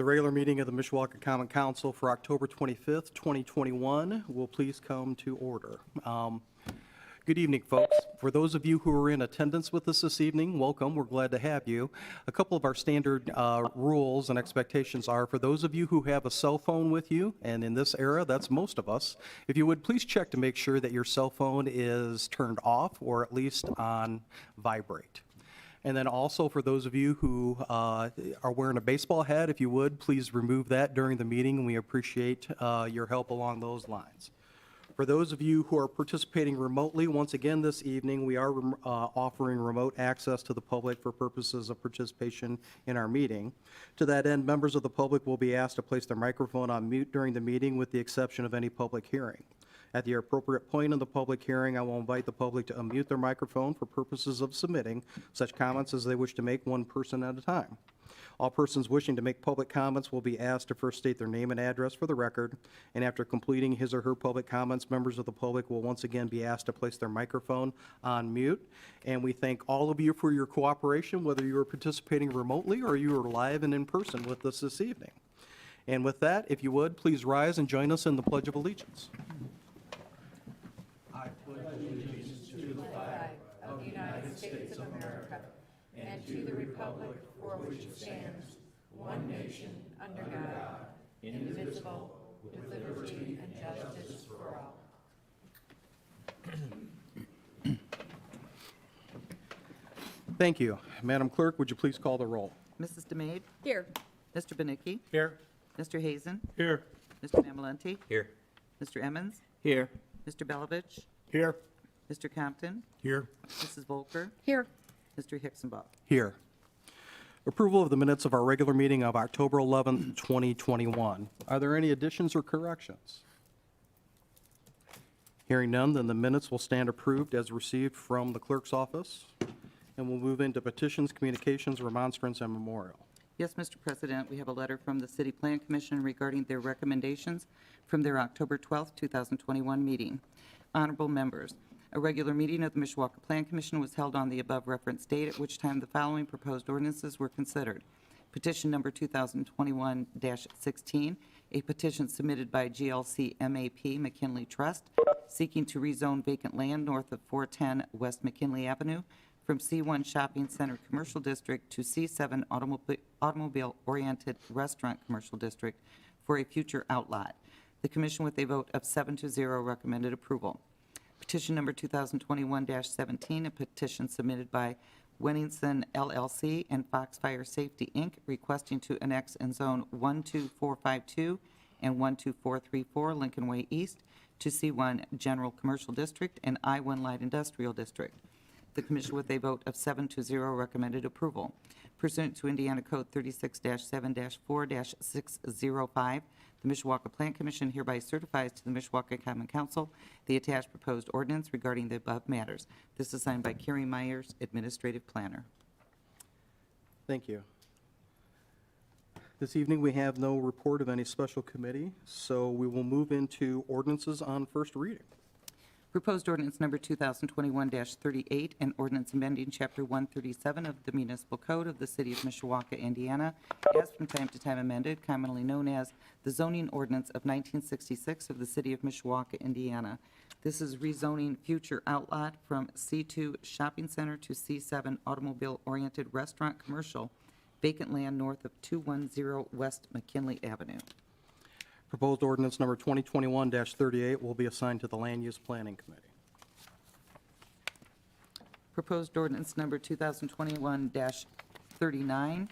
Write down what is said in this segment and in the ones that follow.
The regular meeting of the Mishawaka Common Council for October 25th, 2021 will please come to order. Good evening, folks. For those of you who are in attendance with us this evening, welcome. We're glad to have you. A couple of our standard rules and expectations are for those of you who have a cell phone with you, and in this era, that's most of us, if you would please check to make sure that your cell phone is turned off or at least on vibrate. And then also for those of you who are wearing a baseball hat, if you would, please remove that during the meeting, and we appreciate your help along those lines. For those of you who are participating remotely, once again this evening, we are offering remote access to the public for purposes of participation in our meeting. To that end, members of the public will be asked to place their microphone on mute during the meeting with the exception of any public hearing. At the appropriate point in the public hearing, I will invite the public to unmute their microphone for purposes of submitting such comments as they wish to make, one person at a time. All persons wishing to make public comments will be asked to first state their name and address for the record, and after completing his or her public comments, members of the public will once again be asked to place their microphone on mute. And we thank all of you for your cooperation, whether you are participating remotely or you are live and in person with us this evening. And with that, if you would, please rise and join us in the Pledge of Allegiance. I pledge allegiance to the flag of the United States of America and to the republic for which it stands, one nation, under God, indivisible, with liberty and justice for all. Thank you. Madam Clerk, would you please call the roll? Mrs. DeMade? Here. Mr. Benicki? Here. Mr. Hazen? Here. Mr. Mamalenti? Here. Mr. Emmons? Here. Mr. Belovich? Here. Mr. Compton? Here. Mrs. Volker? Here. Mr. Hicksonbach? Here. Approval of the minutes of our regular meeting of October 11th, 2021. Are there any additions or corrections? Hearing none, then the minutes will stand approved as received from the clerk's office. And we'll move into petitions, communications, remonstrance, and memorial. Yes, Mr. President, we have a letter from the City Plan Commission regarding their recommendations from their October 12th, 2021 meeting. Honorable members, a regular meeting of the Mishawaka Plan Commission was held on the above referenced date, at which time the following proposed ordinances were considered. Petition number 2021-16, a petition submitted by GLC MAP McKinley Trust seeking to rezone vacant land north of 410 West McKinley Avenue from C1 Shopping Center Commercial District to C7 Automobile-Oriented Restaurant Commercial District for a future outlot. The Commission, with a vote of 7-0, recommended approval. Petition number 2021-17, a petition submitted by Wenningson LLC and Foxfire Safety, Inc., requesting to annex in Zone 12452 and 12434 Lincoln Way East to C1 General Commercial District and I-1 Light Industrial District. The Commission, with a vote of 7-0, recommended approval. Pursuant to Indiana Code 36-7-4-605, the Mishawaka Plan Commission hereby certifies to the Mishawaka Common Council the attached proposed ordinance regarding the above matters. This is signed by Carrie Myers, Administrative Planner. Thank you. This evening, we have no report of any special committee, so we will move into ordinances on first reading. Proposed ordinance number 2021-38, an ordinance amending Chapter 137 of the Municipal Code of the City of Mishawaka, Indiana, as from time to time amended, commonly known as the Zoning Ordinance of 1966 of the City of Mishawaka, Indiana. This is rezoning future outlot from C2 Shopping Center to C7 Automobile-Oriented Restaurant Commercial, vacant land north of 210 West McKinley Avenue. Proposed ordinance number 2021-38 will be assigned to the Land Use Planning Committee. Proposed ordinance number 2021-39,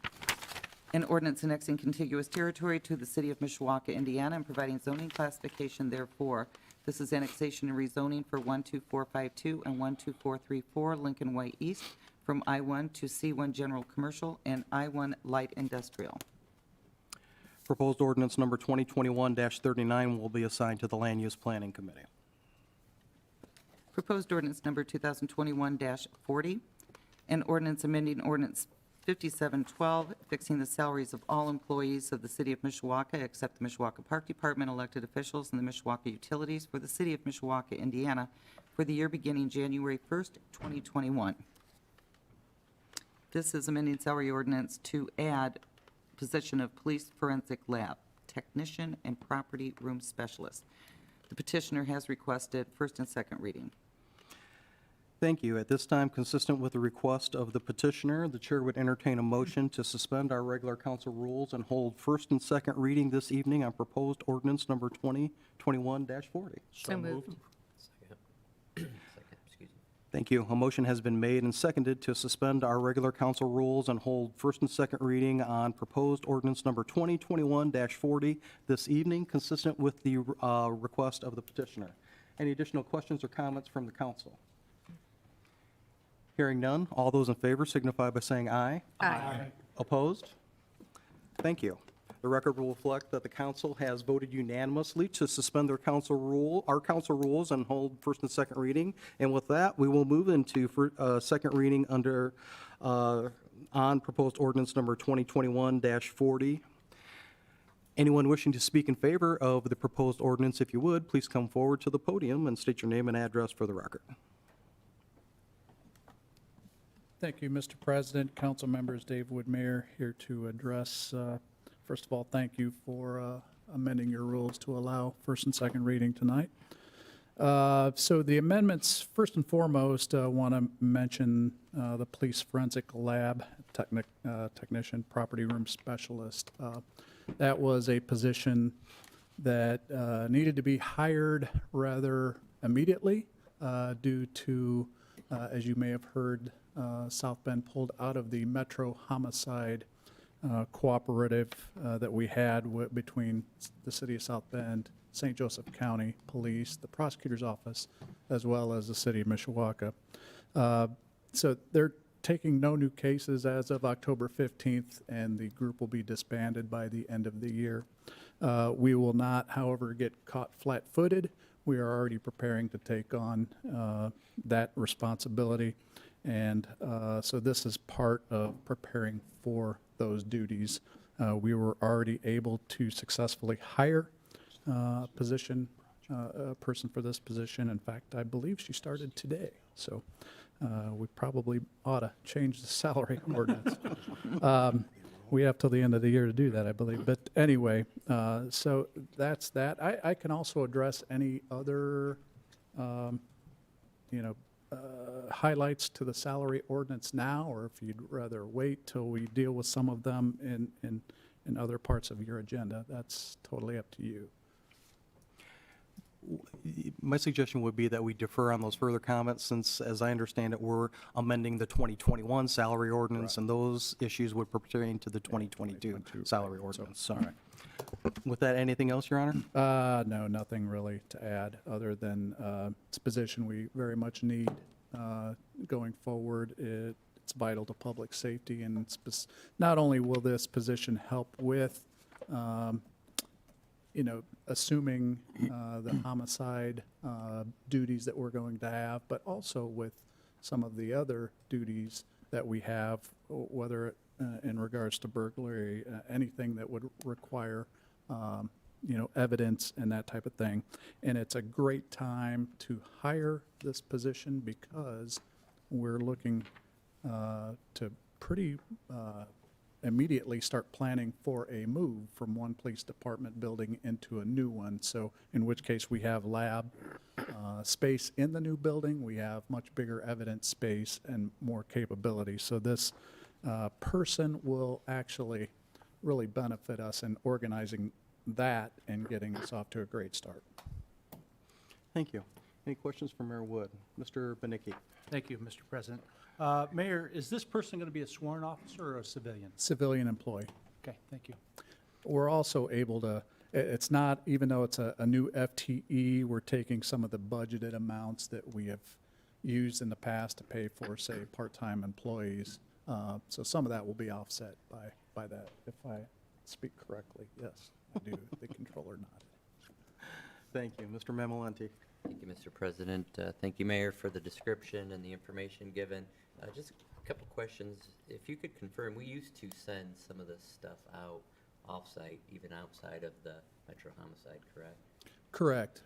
an ordinance annexing contiguous territory to the City of Mishawaka, Indiana, and providing zoning classification therefore. This is annexation and rezoning for 12452 and 12434 Lincoln Way East from I-1 to C1 General Commercial and I-1 Light Industrial. Proposed ordinance number 2021-39 will be assigned to the Land Use Planning Committee. Proposed ordinance number 2021-40, an ordinance amending ordinance 5712, fixing the salaries of all employees of the City of Mishawaka except the Mishawaka Park Department, elected officials, and the Mishawaka Utilities for the City of Mishawaka, Indiana, for the year beginning January 1st, 2021. This is amending salary ordinance to add position of Police Forensic Lab Technician and Property Room Specialist. The petitioner has requested first and second reading. Thank you. At this time, consistent with the request of the petitioner, the chair would entertain a motion to suspend our regular council rules and hold first and second reading this evening on proposed ordinance number 2021-40. So moved. Second, excuse me. Thank you. A motion has been made and seconded to suspend our regular council rules and hold first and second reading on proposed ordinance number 2021-40 this evening, consistent with the request of the petitioner. Any additional questions or comments from the council? Hearing none, all those in favor signify by saying aye. Aye. Opposed? Thank you. The record will reflect that the council has voted unanimously to suspend our council rules and hold first and second reading. And with that, we will move into second reading on proposed ordinance number 2021-40. Anyone wishing to speak in favor of the proposed ordinance, if you would, please come forward to the podium and state your name and address for the record. Thank you, Mr. President. Council members, Dave Wood, Mayor, here to address, first of all, thank you for amending your rules to allow first and second reading tonight. So the amendments, first and foremost, want to mention the Police Forensic Lab Technician Property Room Specialist. That was a position that needed to be hired rather immediately due to, as you may have heard, South Bend pulled out of the Metro Homicide cooperative that we had between the city of South Bend, St. Joseph County Police, the prosecutor's office, as well as the city of Mishawaka. So they're taking no new cases as of October 15th, and the group will be disbanded by the end of the year. We will not, however, get caught flat-footed. We are already preparing to take on that responsibility. And so this is part of preparing for those duties. We were already able to successfully hire a person for this position. In fact, I believe she started today. So we probably ought to change the salary ordinance. We have till the end of the year to do that, I believe. But anyway, so that's that. I can also address any other, highlights to the salary ordinance now, or if you'd rather wait till we deal with some of them in other parts of your agenda, that's totally up to you. My suggestion would be that we defer on those further comments since, as I understand it, we're amending the 2021 salary ordinance, and those issues would pertain to the 2022 salary ordinance. All right. With that, anything else, Your Honor? No, nothing really to add, other than this position we very much need going forward. It's vital to public safety, and not only will this position help with assuming the homicide duties that we're going to have, but also with some of the other duties that we have, whether in regards to burglary, anything that would require, evidence and that type of thing. And it's a great time to hire this position because we're looking to pretty immediately start planning for a move from one police department building into a new one. So in which case we have lab space in the new building, we have much bigger evidence space and more capability. So this person will actually really benefit us in organizing that and getting us off to a great start. Thank you. Any questions for Mayor Wood? Mr. Benicki? Thank you, Mr. President. Mayor, is this person going to be a sworn officer or a civilian? Civilian employee. Okay, thank you. We're also able to, it's not, even though it's a new FTE, we're taking some of the budgeted amounts that we have used in the past to pay for, say, part-time employees. So some of that will be offset by that, if I speak correctly. Yes, I do. The controller nodded. Thank you. Mr. Mamalenti? Thank you, Mr. President. Thank you, Mayor, for the description and the information given. Just a couple questions. If you could confirm, we used to send some of this stuff out off-site, even outside of the Metro Homicide, correct? Correct.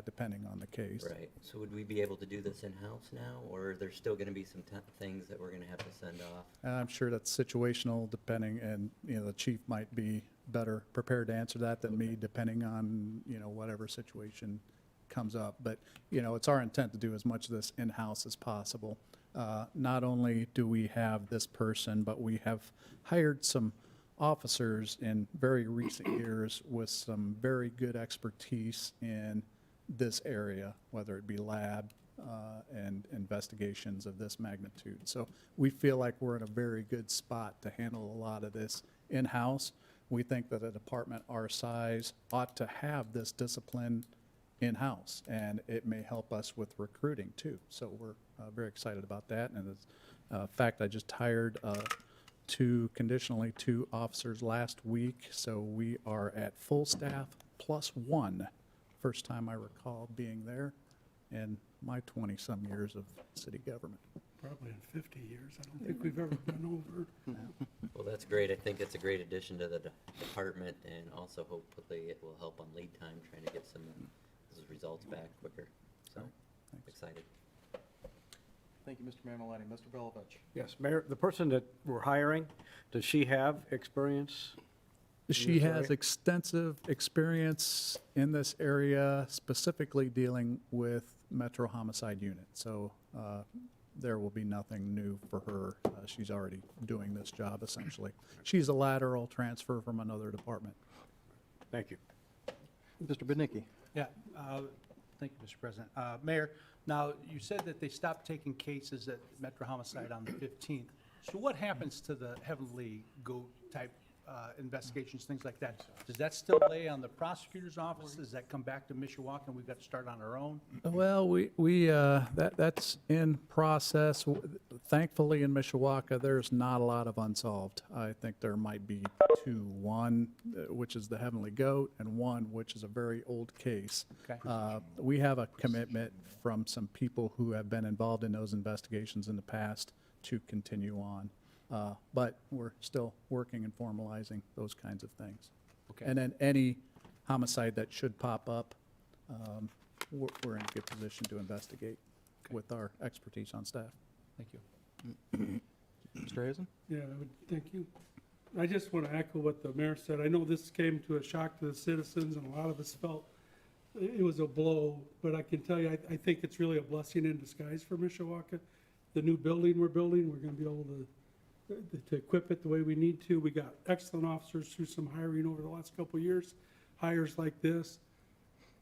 depending on the case. Right, so would we be able to do this in-house now, or are there still gonna be some things that we're gonna have to send off? I'm sure that's situational depending, and, the chief might be better prepared to answer that than me, depending on, whatever situation comes up. But, it's our intent to do as much of this in-house as possible. Not only do we have this person, but we have hired some officers in very recent years with some very good expertise in this area, whether it be lab and investigations of this magnitude. So we feel like we're in a very good spot to handle a lot of this in-house. We think that a department our size ought to have this discipline in-house, and it may help us with recruiting too. So we're very excited about that. And in fact, I just hired conditionally two officers last week, so we are at full staff plus one. First time I recall being there in my 20-some years of city government. Probably in 50 years. I don't think we've ever been over. Well, that's great, I think it's a great addition to the department, and also hopefully it will help on lead time, trying to get some of those results back quicker, so, excited. Thank you, Mr. Mammalani. Mr. Belovich. Yes, Mayor, the person that we're hiring, does she have experience? She this has area? extensive experience in this area, specifically dealing with Metro Homicide Unit. So there will be nothing new for her. She's already doing this job, essentially. She's a lateral transfer from another department. Thank you. Mr. Bednicki. Yeah, thank you, Mr. President. Mayor, now, you said that they stopped taking cases at Metro Homicide on the 15th. So what happens to the Heavenly Goat type investigations, things like that? Does that still lay on the prosecutor's office? Does that come back to Mishawaka and we've got to start on our own? Well, that's in process. Thankfully, in Mishawaka, there's not a lot of unsolved. I think there might be two, one, which is the Heavenly Goat, and one, which is a very old case. Okay. We have a commitment from some people who have been involved in those investigations in the past to continue on. But we're still working and formalizing those kinds of things. Okay. And then any homicide that should pop up, we're in a good position to investigate with our expertise on staff. Thank you. Mr. Hazen. Yeah, thank you. I just want to echo what the mayor said. I know this came to a shock to the citizens, and a lot of us felt it was a blow, but I can tell you, I think it's really a blessing in disguise for Mishawaka. The new building we're building, we're going to be able to equip it the way we need to. We got excellent officers through some hiring over the last couple of years, hires like this.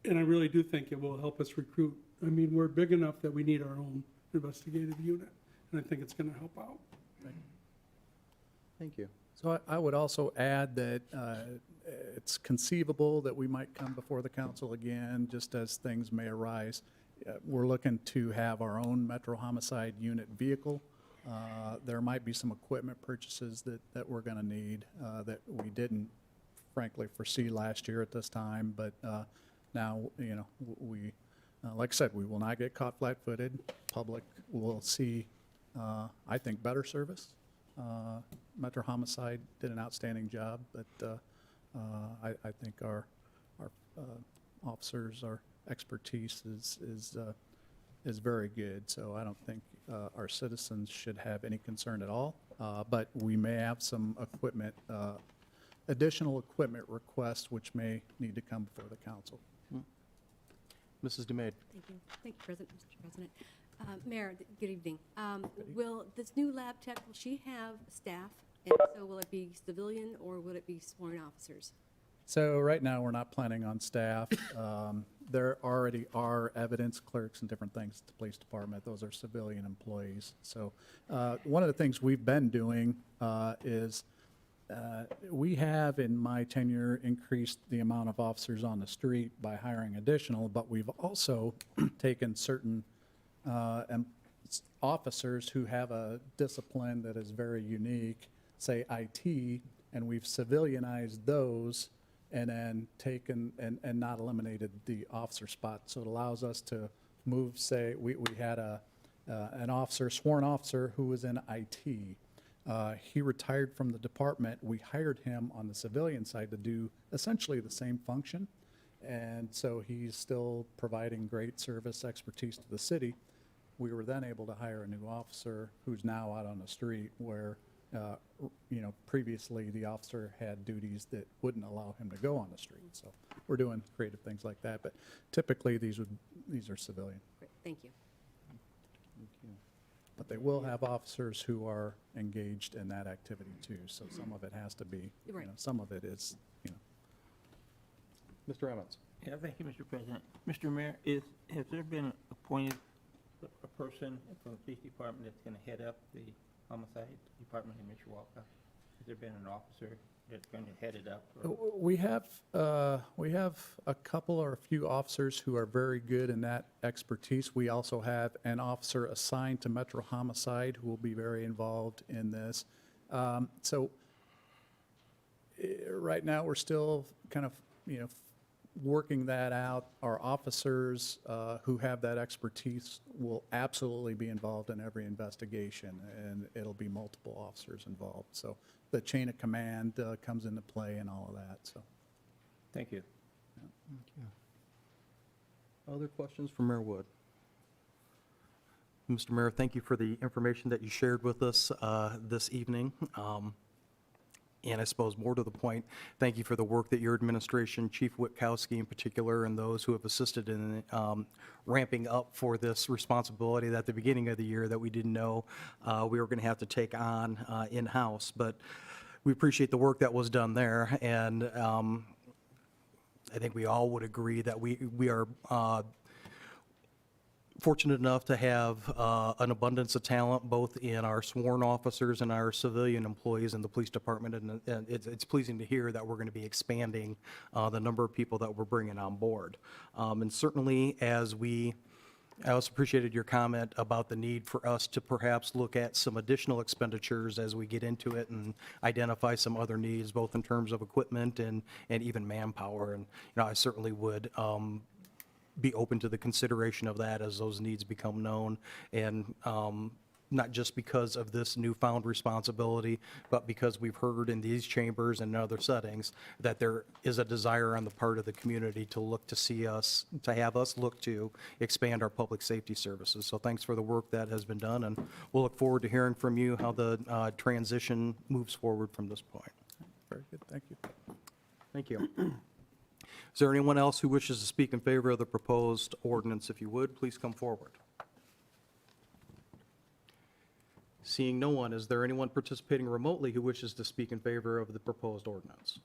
And I really do think it will help us recruit. I mean, we're big enough that we need our own investigative unit, and I think it's going to help out. Thank you. So I would also add that it's conceivable that we might come before the council again, just as things may arise. We're looking to have our own Metro Homicide Unit vehicle. There might be some equipment purchases that we're going to need that we didn't frankly foresee last year at this time, but now, we, like I said, we will not get caught flat-footed. Public will see, I think, better service. Metro Homicide did an outstanding job, but I think our officers, our expertise is very good. So I don't think our citizens should have any concern at all. But we may have some equipment, additional equipment requests, which may need to come before the council. Mrs. DeMade. Thank you. Thank you, Mr. President. Mayor, good evening. Will this new lab tech, will she have staff? And so will it be civilian or will it be sworn officers? So right now, we're not planning on staff. There already are evidence clerks and different things at the police department. Those are civilian employees. So one of the things we've been doing is we have, in my tenure, increased the amount of officers on the street by hiring additional, but we've also taken certain officers who have a discipline that is very unique, say IT, and we've civilianized those and then taken and not eliminated the officer spot. So it allows us to move, say, we had an officer, sworn officer, who was in IT. He retired from the department. We hired him on the civilian side to do essentially the same function. And so he's still providing great service expertise to the city. We were then able to hire a new officer who's now out on the street where, previously the officer had duties that wouldn't allow him to go on the street. So we're doing creative things like that, but typically these are civilian. Great, thank you. But they will have officers who are engaged in that activity too. So some of it has to be, Right. some of it is, Mr. Emmons? Yeah, thank you, Mr. President. Mr. Mayor, has there been appointed a person from the police department that's going to head up the homicide department in Mishawaka? Has there been an officer that's going to head it up? or- We have a couple or a few officers who are very good in that expertise. We also have an officer assigned to Metro Homicide who will be very involved in this. Right now, we're still kind of, working that out. Our officers who have that expertise will absolutely be involved in every investigation, and it'll be multiple officers involved. So the chain of command comes into play and all of that, so. Thank you. Other questions for Mayor Wood? Mr. Mayor, thank you for the information that you shared with us this evening. And I suppose more to the point, thank you for the work that your administration, Chief Witkowski in particular, and those who have assisted in ramping up for this responsibility that at the beginning of the year that we didn't know we were going to have to take on in-house. But we appreciate the work that was done there. And I think we all would agree that we are fortunate enough to have an abundance of talent, both in our sworn officers and our civilian employees in the police department, and it's pleasing to hear that we're going to be expanding the number of people that we're bringing on board. And certainly, I also appreciated your comment about the need for us to perhaps look at some additional expenditures as we get into it and identify some other needs, both in terms of equipment and even manpower. And, I certainly would be open to the consideration of that as those needs become known, and not just because of this newfound responsibility, but because we've heard in these chambers and other settings that there is a desire on the part of the community to look to see us, to have us look to expand our public safety services. So thanks for the work that has been done, and we'll look forward to hearing from you how the transition moves forward from this point. Very good, thank you. Thank you. Is there anyone else who wishes to speak in favor of the proposed ordinance? If you would, please come forward. Seeing no one, is there anyone participating remotely who wishes to speak in favor of the proposed ordinance?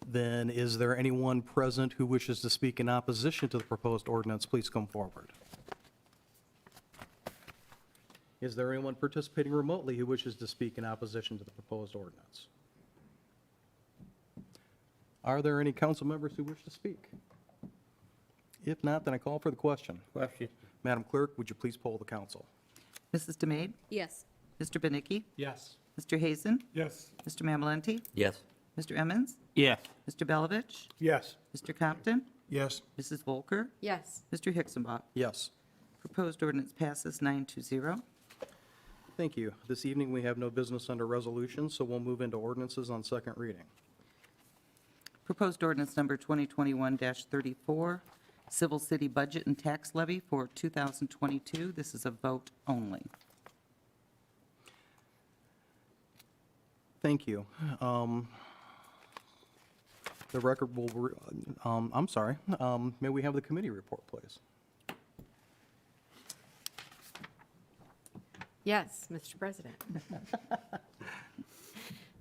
Then is there anyone present who wishes to speak in opposition to the proposed ordinance? Please come forward. Is there anyone participating remotely who wishes to speak in opposition to the proposed ordinance? Are there any council members who wish to speak? If not, then I call for the question. Question. Madam Clerk, would you please poll the council? Mrs. DeMade? Yes. Mr. Benicki? Yes. Mr. Hazen? Yes. Mr. Mamalenti? Yes. Mr. Emmons? Yes. Mr. Belovich? Yes. Mr. Compton? Yes. Mrs. Volker? Yes. Mr. Hixenbach? Yes. Proposed ordinance passes 9-0. Thank you. This evening, we have no business under resolution, so we'll move into ordinances on second reading. Proposed ordinance number 2021-34, Civil City Budget and Tax Levy for 2022. This is a vote only. Thank you. The record will, I'm sorry, may we have the committee report, please? Yes, Mr. President.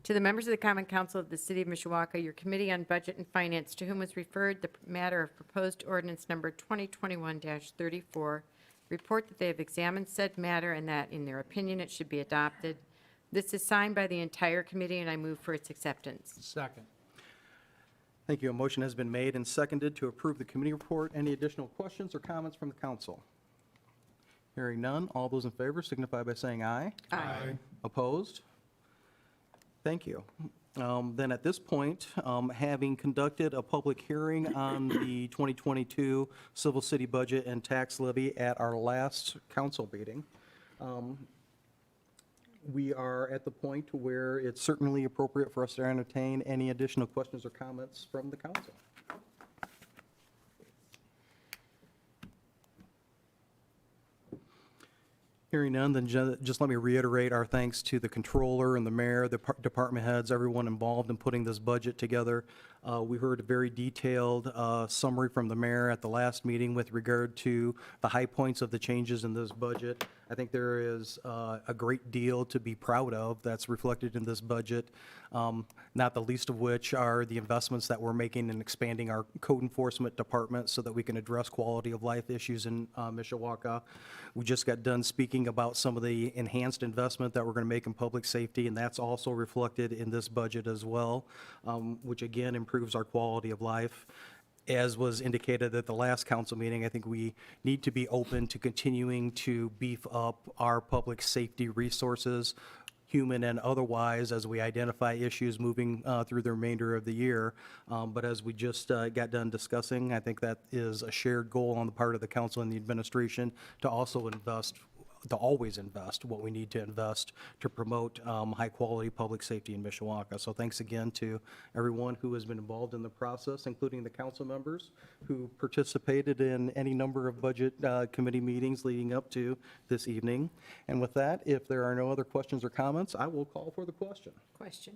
To the members of the Common Council of the City of Mishawaka, your Committee on Budget and Finance, to whom was referred the matter of proposed ordinance number 2021-34, report that they have examined said matter and that, in their opinion, it should be adopted. This is signed by the entire committee, and I move for its acceptance. Second. Thank you. A motion has been made and seconded to approve the committee report. Any additional questions or comments from the council? Hearing none, all those in favor signify by saying aye. Aye. Opposed? Thank you. Then at this point, having conducted a public hearing on the 2022 Civil City Budget and Tax Levy at our last council meeting, we are at the point where it's certainly appropriate for us to entertain any additional questions or comments from the council. Hearing none, then just let me reiterate our thanks to the controller and the mayor, the department heads, everyone involved in putting this budget together. We heard a very detailed summary from the mayor at the last meeting with regard to the high points of the changes in this budget. I think there is a great deal to be proud of that's reflected in this budget, not the least of which are the investments that we're making in expanding our code enforcement department so that we can address quality of life issues in Mishawaka. We just got done speaking about some of the enhanced investment that we're going to make in public safety, and that's also reflected in this budget as well, which again improves our quality of life. As was indicated at the last council meeting, I think we need to be open to continuing to beef up our public safety resources, human and otherwise, as we identify issues moving through the remainder of the year. But as we just got done discussing, I think that is a shared goal on the part of the council and the administration to also invest, to always invest what we need to invest to promote high-quality public safety in Mishawaka. So thanks again to everyone who has been involved in the process, including the council members who participated in any number of budget committee meetings leading up to this evening. And with that, if there are no other questions or comments, I will call for the question. Question.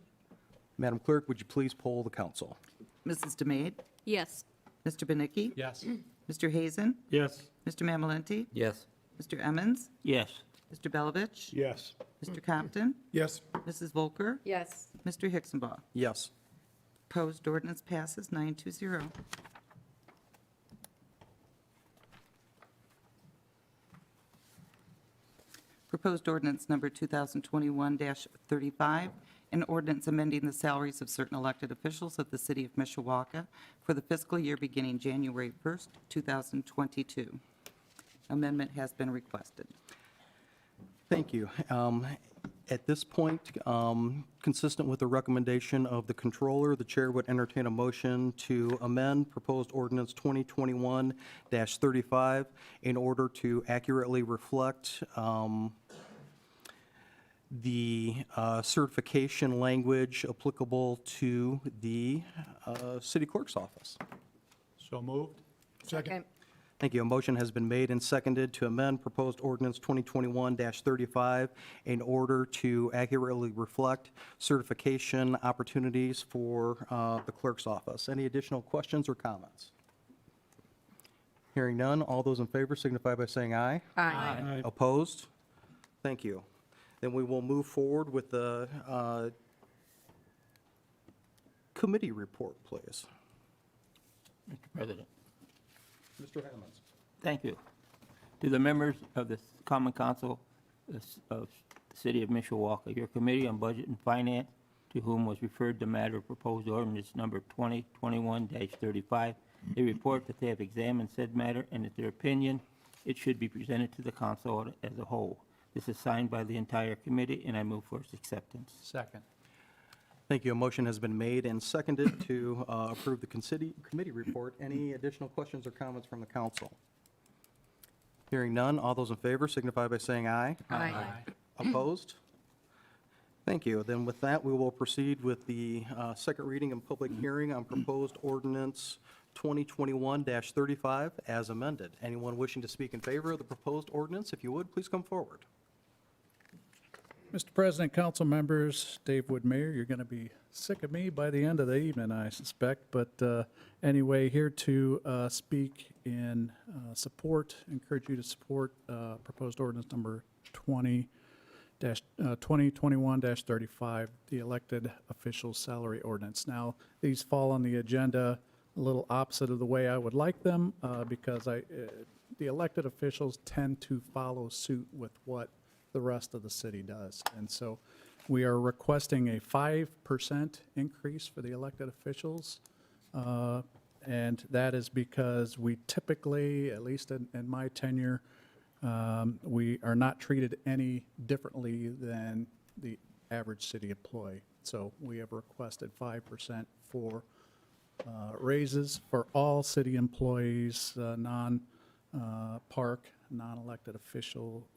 Madam Clerk, would you please poll the council? Mrs. DeMade? Yes. Mr. Benicki? Yes. Mr. Hazen? Yes. Mr. Mamalenti? Yes. Mr. Emmons? Yes. Mr. Belovich? Yes. Mr. Compton? Yes. Mrs. Volker? Yes. Mr. Hicksonbaugh? Yes. Opposed ordinance passes 920. Proposed ordinance number 2021-35, an ordinance amending the salaries of certain elected officials of the city of Mishawaka for the fiscal year beginning January 1st, 2022. Amendment has been requested. Thank you. At this point, consistent with the recommendation of the controller, the chair would entertain a motion to amend proposed ordinance 2021-35 in order to accurately reflect the certification language applicable to the city clerk's office. So moved? Second. Thank you. A motion has been made and seconded to amend proposed ordinance 2021-35 in order to accurately reflect certification opportunities for the clerk's office. Any additional questions or comments? Hearing none, all those in favor signify by saying aye. Aye. Opposed? Thank you. Then we will move forward with the committee report, please. Mr. President, Mr. Hammonds. thank you. To the members of the Common Council of the City of Mishawaka, your Committee on Budget and Finance, to whom was referred the matter of proposed ordinance number 2021-35, they report that they have examined said matter and that their opinion, it should be presented to the council as a whole. This is signed by the entire committee, and I move for its acceptance. Second. Thank you. A motion has been made and seconded to approve the committee report. Any additional questions or comments from the council? Hearing none, all those in favor signify by saying aye. Aye. Opposed? Thank you. Then with that, we will proceed with the second reading and public hearing on proposed ordinance 2021-35 as amended. Anyone wishing to speak in favor of the proposed ordinance, if you would, please come forward. Mr. President, council members, Dave Wood, Mayor, you're going to be sick of me by the end of the evening, I suspect. But anyway, here to speak in support, encourage you to support proposed ordinance number 2021-35, the elected officials salary ordinance. Now, these fall on the agenda a little opposite of the way I would like them because the elected officials tend to follow suit with what the rest of the city does. And so we are requesting a 5% increase for the elected officials. And that is because we typically, at least in my tenure, we are not treated any differently than the average city employee. So we have requested 5% for raises for all city employees, non-park, non-elected official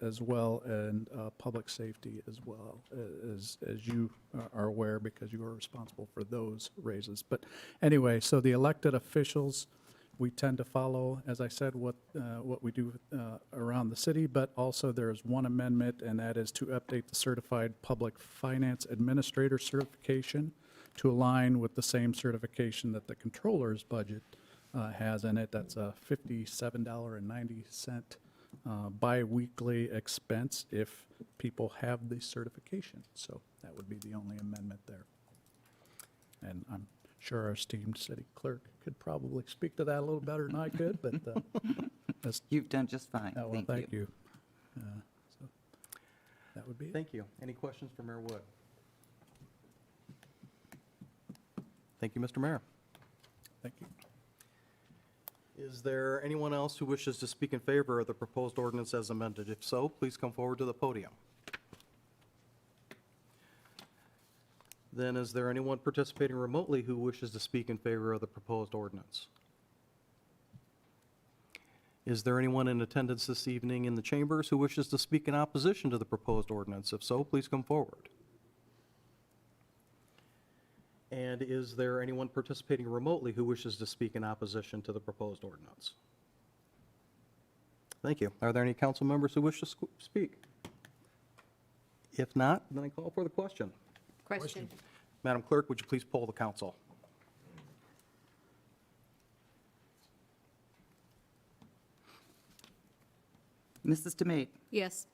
as well, and public safety as well, as you are aware, because you are responsible for those raises. But anyway, so the elected officials, we tend to follow, as I said, what we do around the city, but also there's one amendment, and that is to update the Certified Public Finance Administrator certification to align with the same certification that the controller's budget has in it. That's a $57.90 biweekly expense if people have the certification. So that would be the only amendment there. And I'm sure our esteemed city clerk could probably speak to that a little better than I could, but that's, You've done just fine. well, thank you. So that would be it. Thank you. Any questions for Mayor Wood? Thank you, Mr. Mayor. Thank you. Is there anyone else who wishes to speak in favor of the proposed ordinance as amended? If so, please come forward to the podium. Then is there anyone participating remotely who wishes to speak in favor of the proposed ordinance? Is there anyone in attendance this evening in the chambers who wishes to speak in opposition to the proposed ordinance? If so, please come forward. And is there anyone participating remotely who wishes to speak in opposition to the proposed ordinance? Thank you. Are there any council members who wish to speak? If not, then I call for the question. Question. Madam Clerk, would you please poll the council? Mrs. Demate, Yes.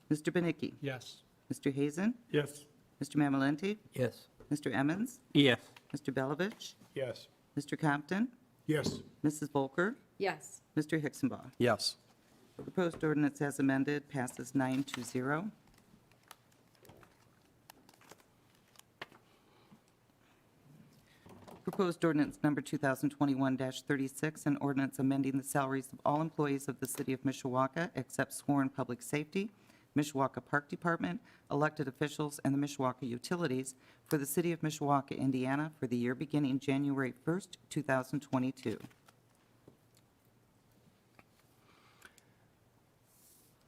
Mr. Benicki, Yes. Mr. Hazen, Yes. Mr. Mamalenti, Yes. Mr. Emmons, Yes. Mr. Belovich, Yes. Mr. Compton, Yes. Mrs. Volker, Yes. Mr. Hicksonbaugh. Yes. Proposed ordinance as amended passes 9-0. Proposed ordinance number 2021-36, an ordinance amending the salaries of all employees of the city of Mishawaka except sworn public safety, Mishawaka Park Department, elected officials, and the Mishawaka Utilities for the city of Mishawaka, Indiana, for the year beginning January 1st, 2022.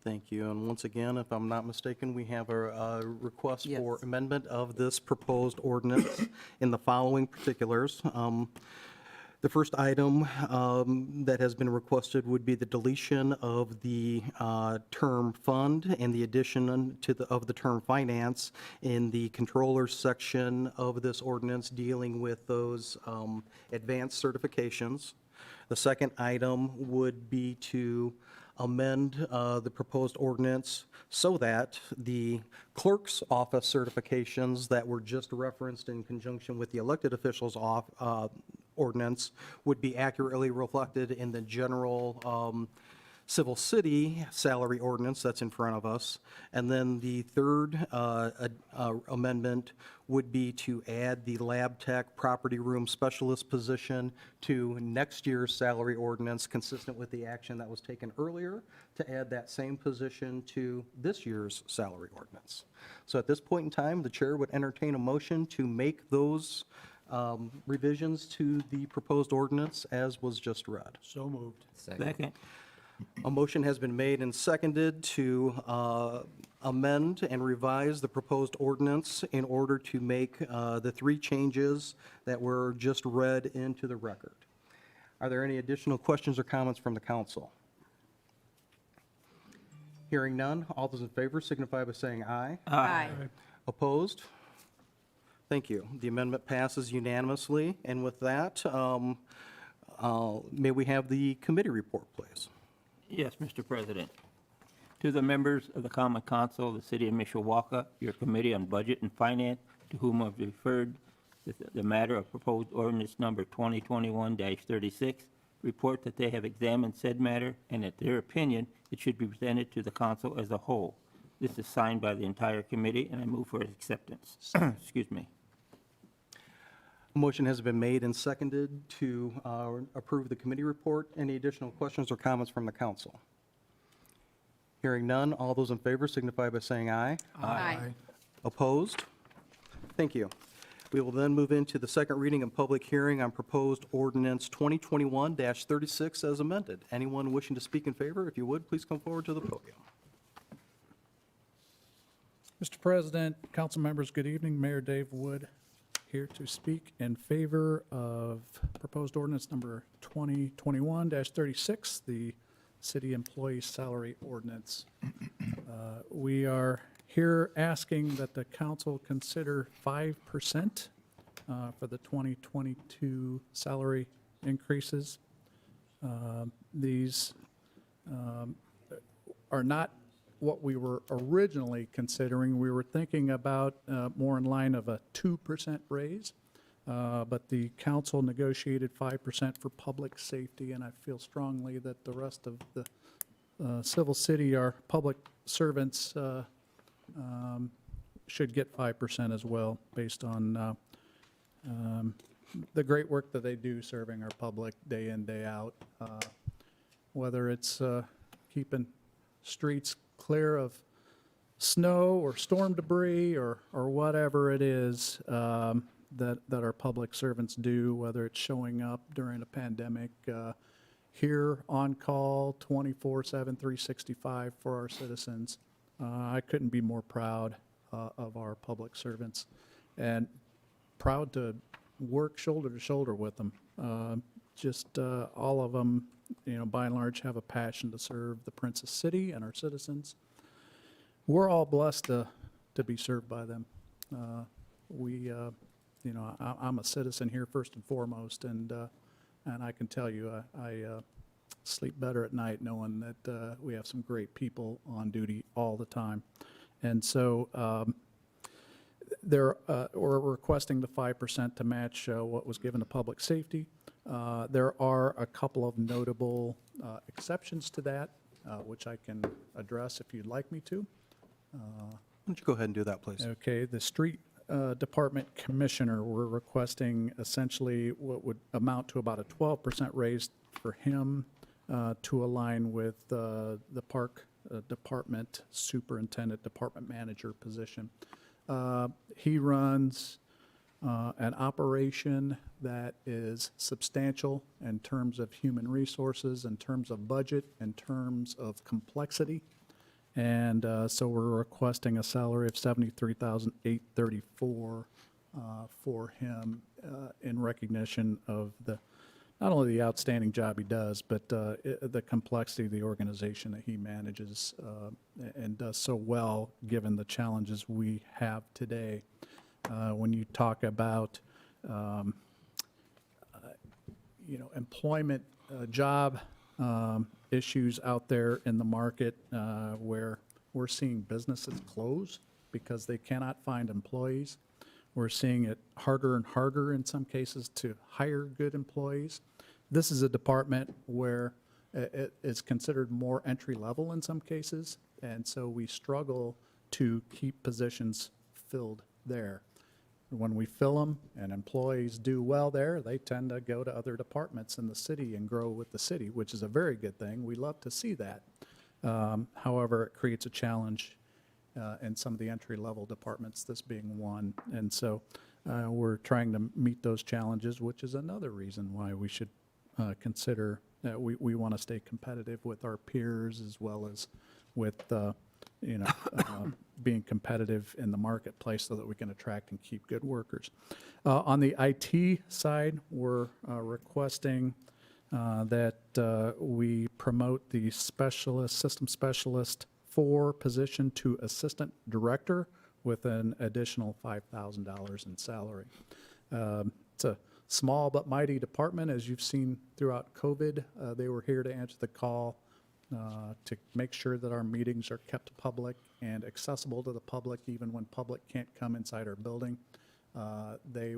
Thank you. And once again, if I'm not mistaken, we have a request for Yes. amendment of this proposed ordinance in the following particulars. The first item that has been requested would be the deletion of the term fund and the addition to of the term finance in the controllers section of this ordinance dealing with those advanced certifications. The second item would be to amend the proposed ordinance so that the clerk's office certifications that were just referenced in conjunction with the elected officials' ordinance would be accurately reflected in the general civil city salary ordinance that's in front of us. And then the third amendment would be to add the lab tech property room specialist position to next year's salary ordinance, consistent with the action that was taken earlier, to add that same position to this year's salary ordinance. So at this point in time, the chair would entertain a motion to make those revisions to the proposed ordinance as was just read. So moved. Second. A motion has been made and seconded to amend and revise the proposed ordinance in order to make the three changes that were just read into the record. Are there any additional questions or comments from the council? Hearing none, all those in favor signify by saying aye. Aye. Opposed? Thank you. The amendment passes unanimously. And with that, may we have the committee report, please? Yes, Mr. President. To the members of the Common Council of the City of Mishawaka, your Committee on Budget and Finance, to whom I've referred the matter of proposed ordinance number 2021-36, report that they have examined said matter and that their opinion, it should be presented to the council as a whole. This is signed by the entire committee, and I move for its acceptance. Excuse me. A motion has been made and seconded to approve the committee report. Any additional questions or comments from the council? Hearing none, all those in favor signify by saying aye. Aye. Opposed? Thank you. We will then move into the second reading and public hearing on proposed ordinance 2021-36 as amended. Anyone wishing to speak in favor, if you would, please come forward to the podium. Mr. President, council members, good evening. Mayor Dave Wood here to speak in favor of proposed ordinance number 2021-36, the city employee salary ordinance. We are here asking that the council consider 5% for the 2022 salary increases. These are not what we were originally considering. We were thinking about more in line of a 2% raise, but the council negotiated 5% for public safety, and I feel strongly that the rest of the civil city, our public servants, should get 5% as well, based on the great work that they do serving our public day in, day out. Whether it's keeping streets clear of snow or storm debris or whatever it is that our public servants do, whether it's showing up during a pandemic, here on call 24/7, 365 for our citizens. I couldn't be more proud of our public servants and proud to work shoulder to shoulder with them. All of them, by and large, have a passion to serve the Princess City and our citizens. We're all blessed to be served by them. I'm a citizen here first and foremost, and I can tell you, I sleep better at night knowing that we have some great people on duty all the time. And so we're requesting the 5% to match what was given to public safety. There are a couple of notable exceptions to that, which I can address if you'd like me to. Why don't you go ahead and do that, please? Okay, the street department commissioner, we're requesting essentially what would amount to about a 12% raise for him to align with the park department superintendent, department manager position. He runs an operation that is substantial in terms of human resources, in terms of budget, in terms of complexity. And so we're requesting a salary of $73,834 for him in recognition of not only the outstanding job he does, but the complexity of the organization that he manages and does so well, given the challenges we have today. When you talk about employment, job issues out there in the market, where we're seeing businesses close because they cannot find employees. We're seeing it harder and harder in some cases to hire good employees. This is a department where it is considered more entry level in some cases, and so we struggle to keep positions filled there. When we fill them and employees do well there, they tend to go to other departments in the city and grow with the city, which is a very good thing. We love to see that. However, it creates a challenge in some of the entry-level departments, this being one. And so we're trying to meet those challenges, which is another reason why we should consider that we want to stay competitive with our peers, as well as with being competitive in the marketplace so that we can attract and keep good workers. On the IT side, we're requesting that we promote the system specialist 4 position to assistant director with an additional $5,000 in salary. It's a small but mighty department, as you've seen throughout COVID. They were here to answer the call, to make sure that our meetings are kept public and accessible to the public, even when public can't come inside our building. They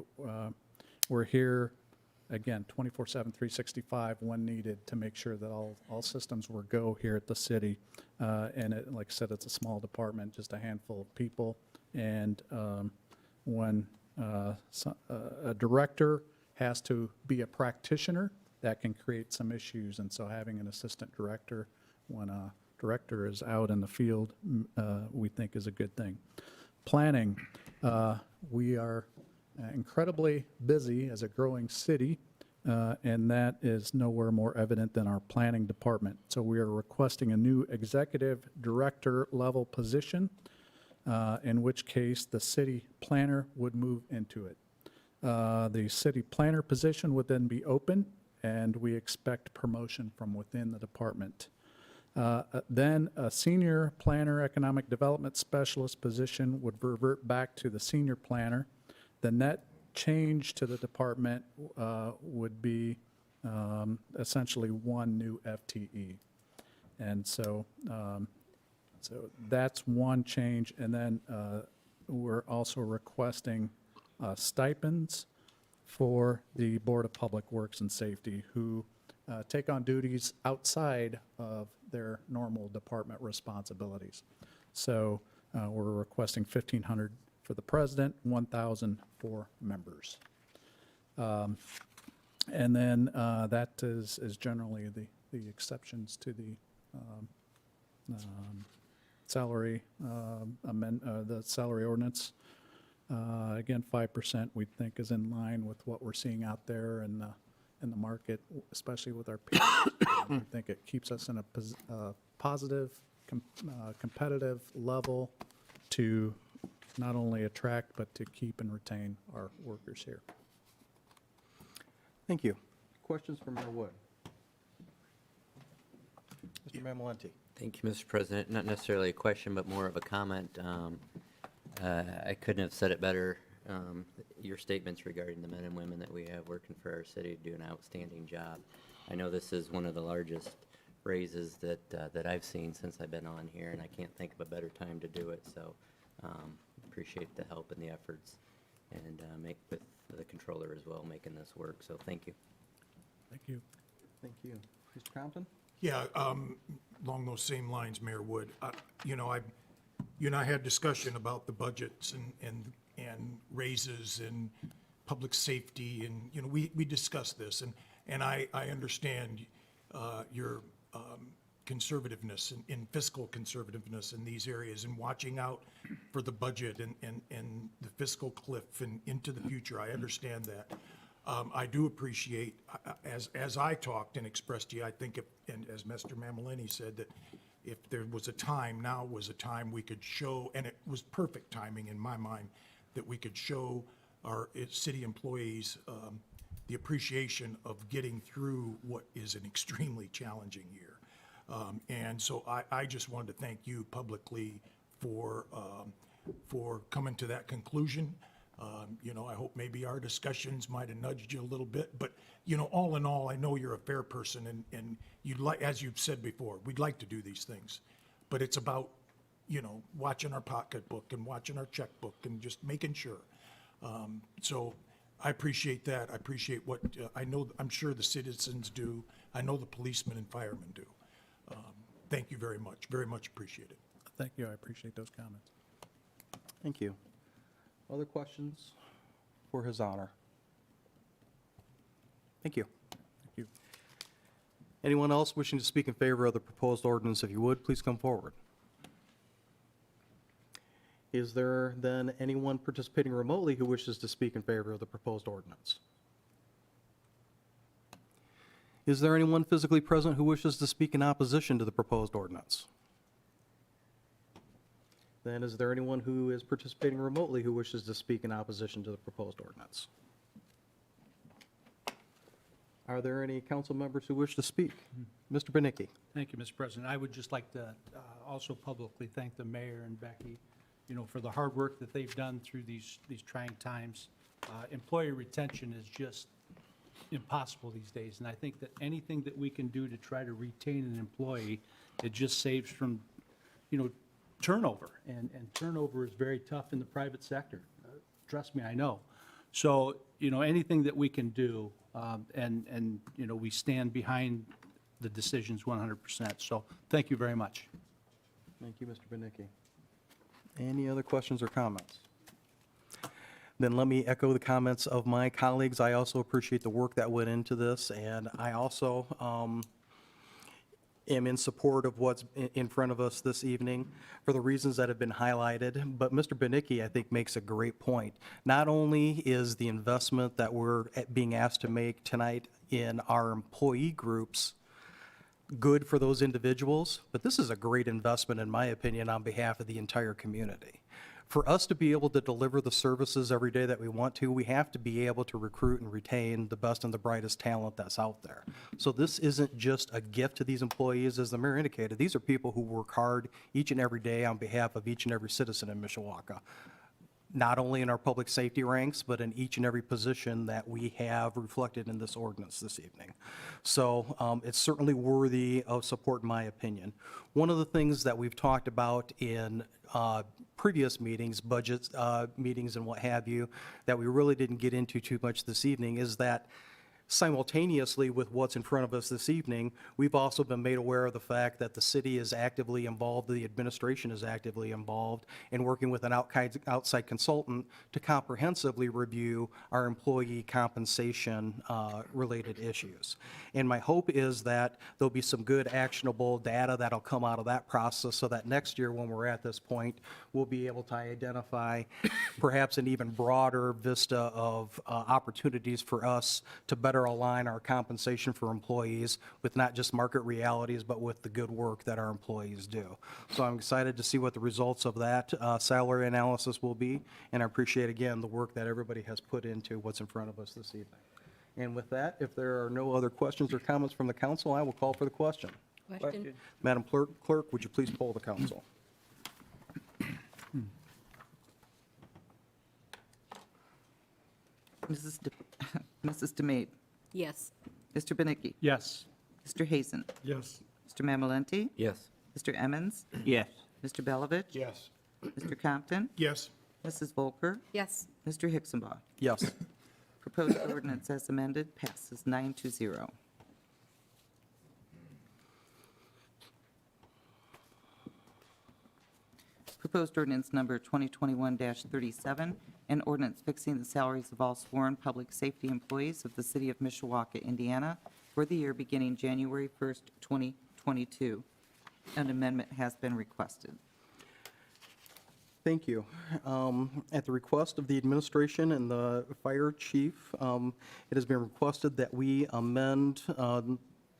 were here, again, 24/7, 365 when needed, to make sure that all systems were go here at the city. And like I said, it's a small department, just a handful of people. And when a director has to be a practitioner, that can create some issues. And so having an assistant director when a director is out in the field, we think is a good thing. Planning, we are incredibly busy as a growing city, and that is nowhere more evident than our planning department. So we are requesting a new executive director level position in which case the city planner would move into it. The city planner position would then be open, and we expect promotion from within the department. Then a senior planner, economic development specialist position would revert back to the senior planner. The net change to the department would be essentially one new FTE. And so that's one change. And then we're also requesting stipends for the Board of Public Works and Safety, who take on duties outside of their normal department responsibilities. So we're requesting $1,500 for the president, $1,000 for members. And then that is generally the exceptions to the salary the salary ordinance. Again, 5% we think is in line with what we're seeing out there in the market, especially with our peers. I think it keeps us in a positive, competitive level to not only attract, but to keep and retain our workers here. Thank you. Questions for Mayor Wood? Mr. Mamalenti? Thank you, Mr. President. Not necessarily a question, but more of a comment. I couldn't have said it better. Your statements regarding the men and women that we have working for our city do an outstanding job. I know this is one of the largest raises that I've seen since I've been on here, and I can't think of a better time to do it. So appreciate the help and the efforts, and make with the controller as well making this work. So thank you. Thank you. Thank you. Mr. Compton? Yeah, along those same lines, Mayor Wood, you know, you and I had discussion about the budgets and raises and public safety, and, you know, we discussed this, and I understand your conservativeness in fiscal conservativeness in these areas and watching out for the budget and the fiscal cliff and into the future. I understand that. I do appreciate, as I talked and expressed to you, I think, and as Mr. Mamalini said, that if there was a time, now was a time we could show, and it was perfect timing in my mind, that we could show our city employees the appreciation of getting through what is an extremely challenging year. And so I just wanted to thank you publicly for coming to that conclusion. You know, I hope maybe our discussions might have nudged you a little bit, but, you know, all in all, I know you're a fair person, and you'd like, as you've said before, we'd like to do these things, but it's about, you know, watching our pocketbook and watching our checkbook and just making sure. So I appreciate that. I appreciate what, I know, I'm sure the citizens do. I know the policemen and firemen do. Thank you very much appreciated. Thank you. I appreciate those comments. Thank you. Other questions for His Honor? Thank you. Thank you. Anyone else wishing to speak in favor of the proposed ordinance, if you would, please come forward. Is there then anyone participating remotely who wishes to speak in favor of the proposed ordinance? Is there anyone physically present who wishes to speak in opposition to the proposed ordinance? Then is there anyone who is participating remotely who wishes to speak in opposition to the proposed ordinance? Are there any council members who wish to speak? Mr. Benicki? Thank you, Mr. President. I would just like to also publicly thank the mayor and Becky, you know, for the hard work that they've done through these trying times. Employee retention is just impossible these days, and I think that anything that we can do to try to retain an employee, it just saves from, you know, turnover, and turnover is very tough in the private sector. Trust me, I know. So, you know, anything that we can do, and you know, we stand behind the decisions 100%. So thank you very much. Thank you, Mr. Benicki. Any other questions or comments? Then let me echo the comments of my colleagues. I also appreciate the work that went into this, and I also am in support of what's in front of us this evening for the reasons that have been highlighted. But Mr. Benicki, I think, makes a great point. Not only is the investment that we're being asked to make tonight in our employee groups good for those individuals, but this is a great investment, in my opinion, on behalf of the entire community. For us to be able to deliver the services every day that we want to, we have to be able to recruit and retain the best and the brightest talent that's out there. So this isn't just a gift to these employees, as the mayor indicated. These are people who work hard each and every day on behalf of each and every citizen in Mishawaka, not only in our public safety ranks, but in each and every position that we have reflected in this ordinance this evening. So it's certainly worthy of support, in my opinion. One of the things that we've talked about in previous meetings, budget meetings and what have you, that we really didn't get into too much this evening is that simultaneously with what's in front of us this evening, we've also been made aware of the fact that the city is actively involved, the administration is actively involved in working with an outside consultant to comprehensively review our employee compensation related issues. And my hope is that there'll be some good actionable data that'll come out of that process so that next year when we're at this point, we'll be able to identify perhaps an even broader vista of opportunities for us to better align our compensation for employees with not just market realities, but with the good work that our employees do. So I'm excited to see what the results of that salary analysis will be, and I appreciate, again, the work that everybody has put into what's in front of us this evening. And with that, if there are no other questions or comments from the council, I will call for the question. Question? Madam Clerk, would you please poll the council? Mrs. DeMate, Yes. Mr. Benicki, Yes. Mr. Hazen, Yes. Mr. Mamalenti, Yes. Mr. Emmons, Yes. Mr. Belovich, Yes. Mr. Compton, Yes. Mrs. Volker, Yes. Mr. Hicksonbaugh. Yes. Proposed ordinance as amended passes 9-0. Proposed ordinance number 2021-37, an ordinance fixing the salaries of all sworn public safety employees of the city of Mishawaka, Indiana, for the year beginning January 1st, 2022. An amendment has been requested. Thank you. At the request of the administration and the fire chief, it has been requested that we amend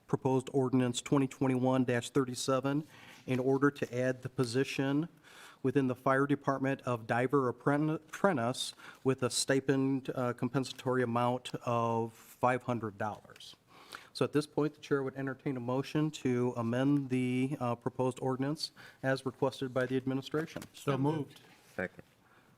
proposed ordinance 2021-37 in order to add the position within the fire department of diver apprentice with a stipend compensatory amount of $500. So at this point, the chair would entertain a motion to amend the proposed ordinance as requested by the administration. So moved. Second.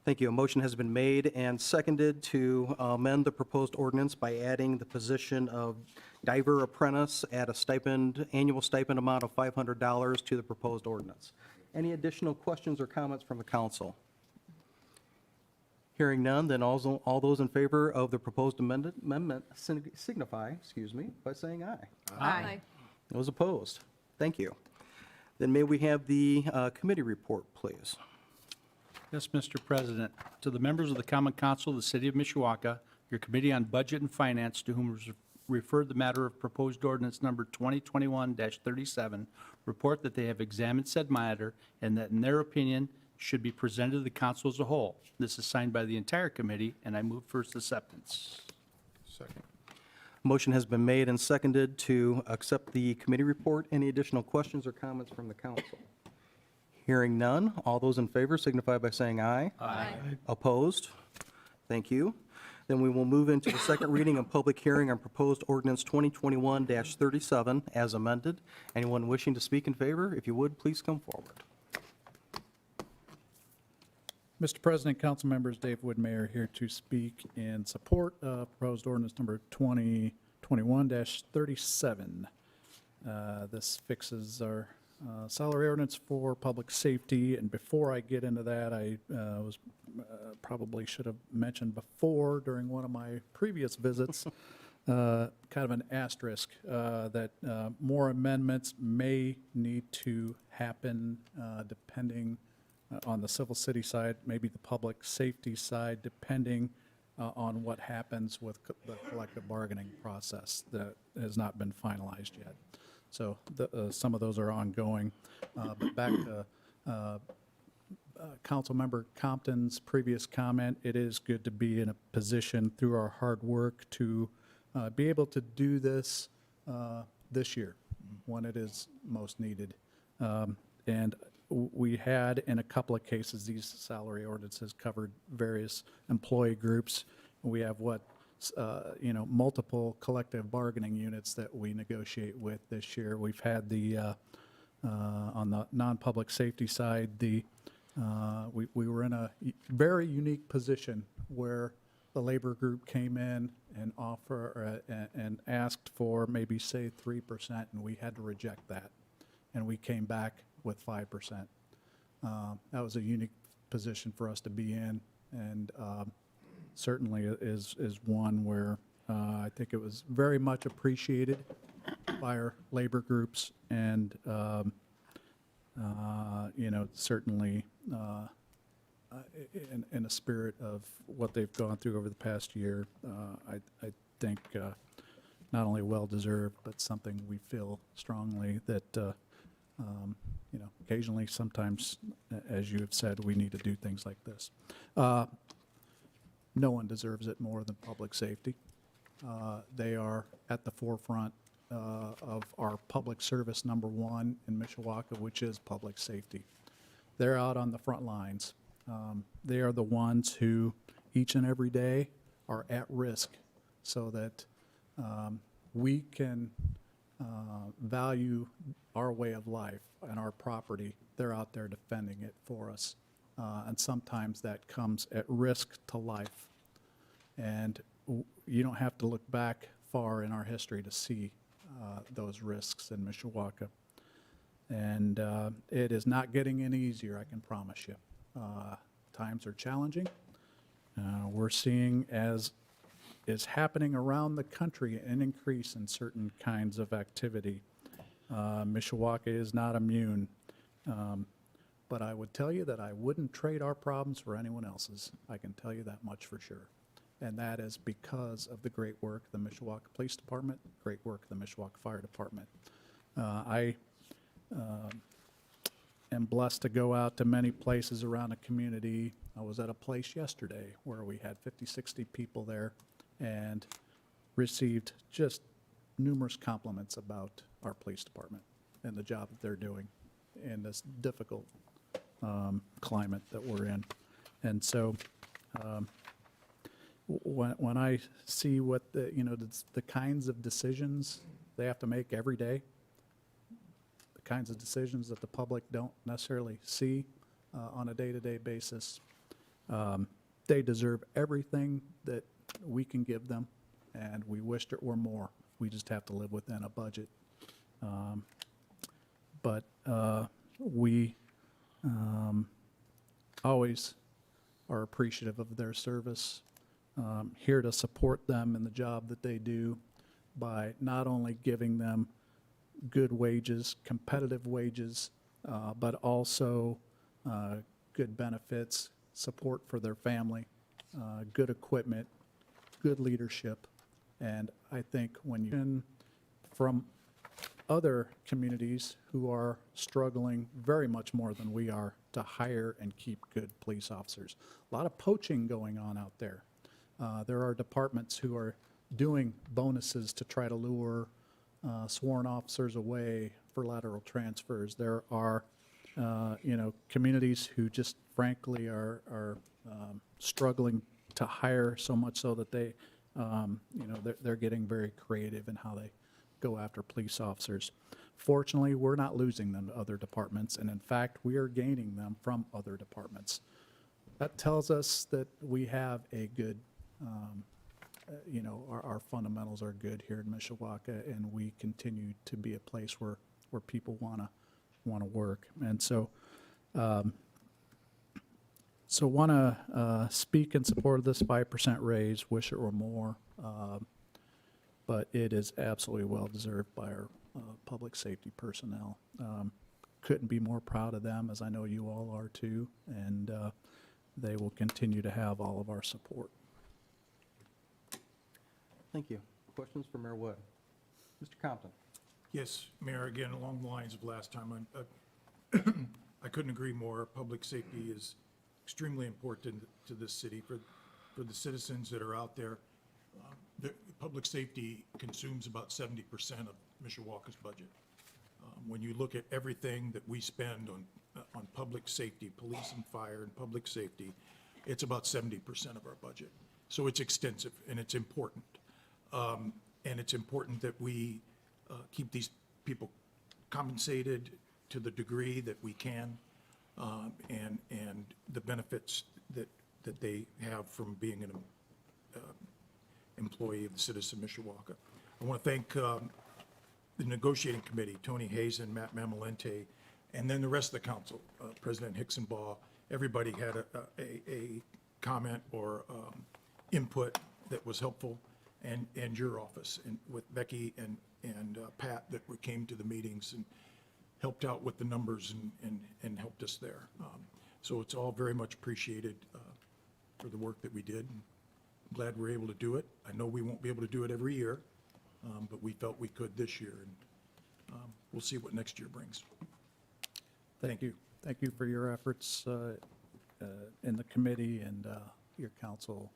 Thank you. A motion has been made and seconded to amend the proposed ordinance by adding the position of diver apprentice at a stipend, annual stipend amount of $500 to the proposed ordinance. Any additional questions or comments from the council? Hearing none, then all those in favor of the proposed amendment signify, by saying aye. Aye. Those opposed? Thank you. Then may we have the committee report, please? Yes, Mr. President. To the members of the Common Council of the City of Mishawaka, your Committee on Budget and Finance, to whom was referred the matter of proposed ordinance number 2021-37, report that they have examined said matter and that in their opinion should be presented to the council as a whole. This is signed by the entire committee, and I move for its acceptance. Second. Motion has been made and seconded to accept the committee report. Any additional questions or comments from the council? Hearing none, all those in favor signify by saying aye. Aye. Opposed? Thank you. Then we will move into the second reading and public hearing on proposed ordinance 2021-37 as amended. Anyone wishing to speak in favor, if you would, please come forward. Mr. President, council members, Dave Wood, Mayor, here to speak in support of proposed ordinance number 2021-37. This fixes our salary ordinance for public safety, and before I get into that, I probably should have mentioned before during one of my previous visits, kind of an asterisk, that more amendments may need to happen depending on the civil city side, maybe the public safety side, depending on what happens with the collective bargaining process that has not been finalized yet. So some of those are ongoing. But back to Councilmember Compton's previous comment, it is good to be in a position through our hard work to be able to do this this year. when it is most needed. And we had, in a couple of cases, these salary ordinances covered various employee groups. We have multiple collective bargaining units that we negotiate with this year. We've had on the non-public safety side, we were in a very unique position where the labor group came in and and asked for maybe, say, 3%, and we had to reject that. And we came back with 5%. That was a unique position for us to be in, and certainly is one where I think it was very much appreciated by our labor groups, and certainly in a spirit of what they've gone through over the past year, I think not only well-deserved, but something we feel strongly that occasionally, sometimes, as you have said, we need to do things like this. No one deserves it more than public safety. They are at the forefront of our public service number one in Mishawaka, which is public safety. They're out on the front lines. They are the ones who, each and every day, are at risk so that we can value our way of life and our property. They're out there defending it for us. And sometimes that comes at risk to life. And you don't have to look back far in our history to see those risks in Mishawaka. And it is not getting any easier, I can promise you. Times are challenging. We're seeing, as is happening around the country, an increase in certain kinds of activity. Mishawaka is not immune. But I would tell you that I wouldn't trade our problems for anyone else's. I can tell you that much for sure. And that is because of the great work of the Mishawaka Police Department, great work of the Mishawaka Fire Department. I am blessed to go out to many places around the community. I was at a place yesterday where we had 50, 60 people there and received just numerous compliments about our police department and the job that they're doing in this difficult climate that we're in. And so when I see what the kinds of decisions they have to make every day, the kinds of decisions that the public don't necessarily see on a day-to-day basis, they deserve everything that we can give them, and we wish there were more. We just have to live within a budget. But we always are appreciative of their service, here to support them in the job that they do by not only giving them good wages, competitive wages, but also good benefits, support for their family, good equipment, good leadership. And I think when you from other communities who are struggling very much more than we are to hire and keep good police officers. A lot of poaching going on out there. There are departments who are doing bonuses to try to lure sworn officers away for lateral transfers. There are, communities who just frankly are struggling to hire, so much so that they, they're getting very creative in how they go after police officers. Fortunately, we're not losing them to other departments, and in fact, we are gaining them from other departments. That tells us that we have a good, our fundamentals are good here in Mishawaka, and we continue to be a place where people want to work. And so, want to speak in support of this 5% raise. Wish it were more, but it is absolutely well-deserved by our public safety personnel. Couldn't be more proud of them, as I know you all are too, and they will continue to have all of our support. Thank you. Questions for Mayor Wood? Mr. Compton? Yes, Mayor, again, along the lines of last time, I couldn't agree more. Public safety is extremely important to this city for the citizens that are out there. The public safety consumes about 70% of Mishawaka's budget. When you look at everything that we spend on public safety, police and fire and public safety, it's about 70% of our budget. So it's extensive and it's important. And it's important that we keep these people compensated to the degree that we can, and the benefits that they have from being an employee of the city of Mishawaka. I want to thank the negotiating committee, Tony Hazen, Matt Mamalente, and then the rest of the council, President Hicksonbaugh. Everybody had a comment or input that was helpful, and your office, and with Becky and Pat that came to the meetings and helped out with the numbers and helped us there. So it's all very much appreciated for the work that we did. I'm glad we're able to do it. I know we won't be able to do it every year, but we felt we could this year, and we'll see what next year brings. Thank you. Thank you for your efforts in the committee and your council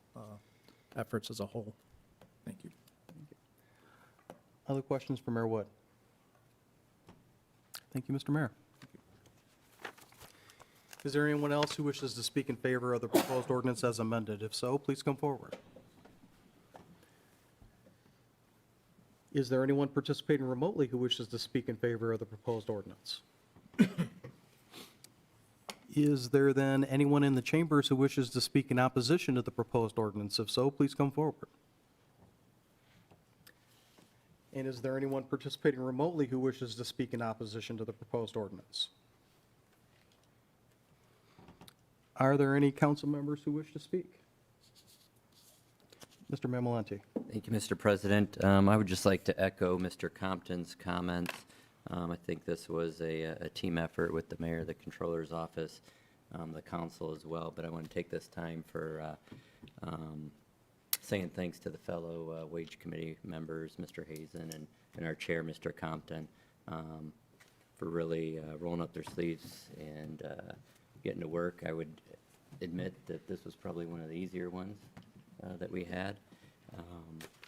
efforts as a whole. Thank you. Other questions for Mayor Wood? Thank you, Mr. Mayor. Is there anyone else who wishes to speak in favor of the proposed ordinance as amended? If so, please come forward. Is there anyone participating remotely who wishes to speak in favor of the proposed ordinance? Is there then anyone in the chambers who wishes to speak in opposition to the proposed ordinance? If so, please come forward. And is there anyone participating remotely who wishes to speak in opposition to the proposed ordinance? Are there any council members who wish to speak? Mr. Mamalente. Thank you, Mr. President. I would just like to echo Mr. Compton's comments. I think this was a team effort with the mayor, the controller's office, the council as well, but I want to take this time for saying thanks to the fellow wage committee members, Mr. Hazen and our chair, Mr. Compton, for really rolling up their sleeves and getting to work. I would admit that this was probably one of the easier ones that we had.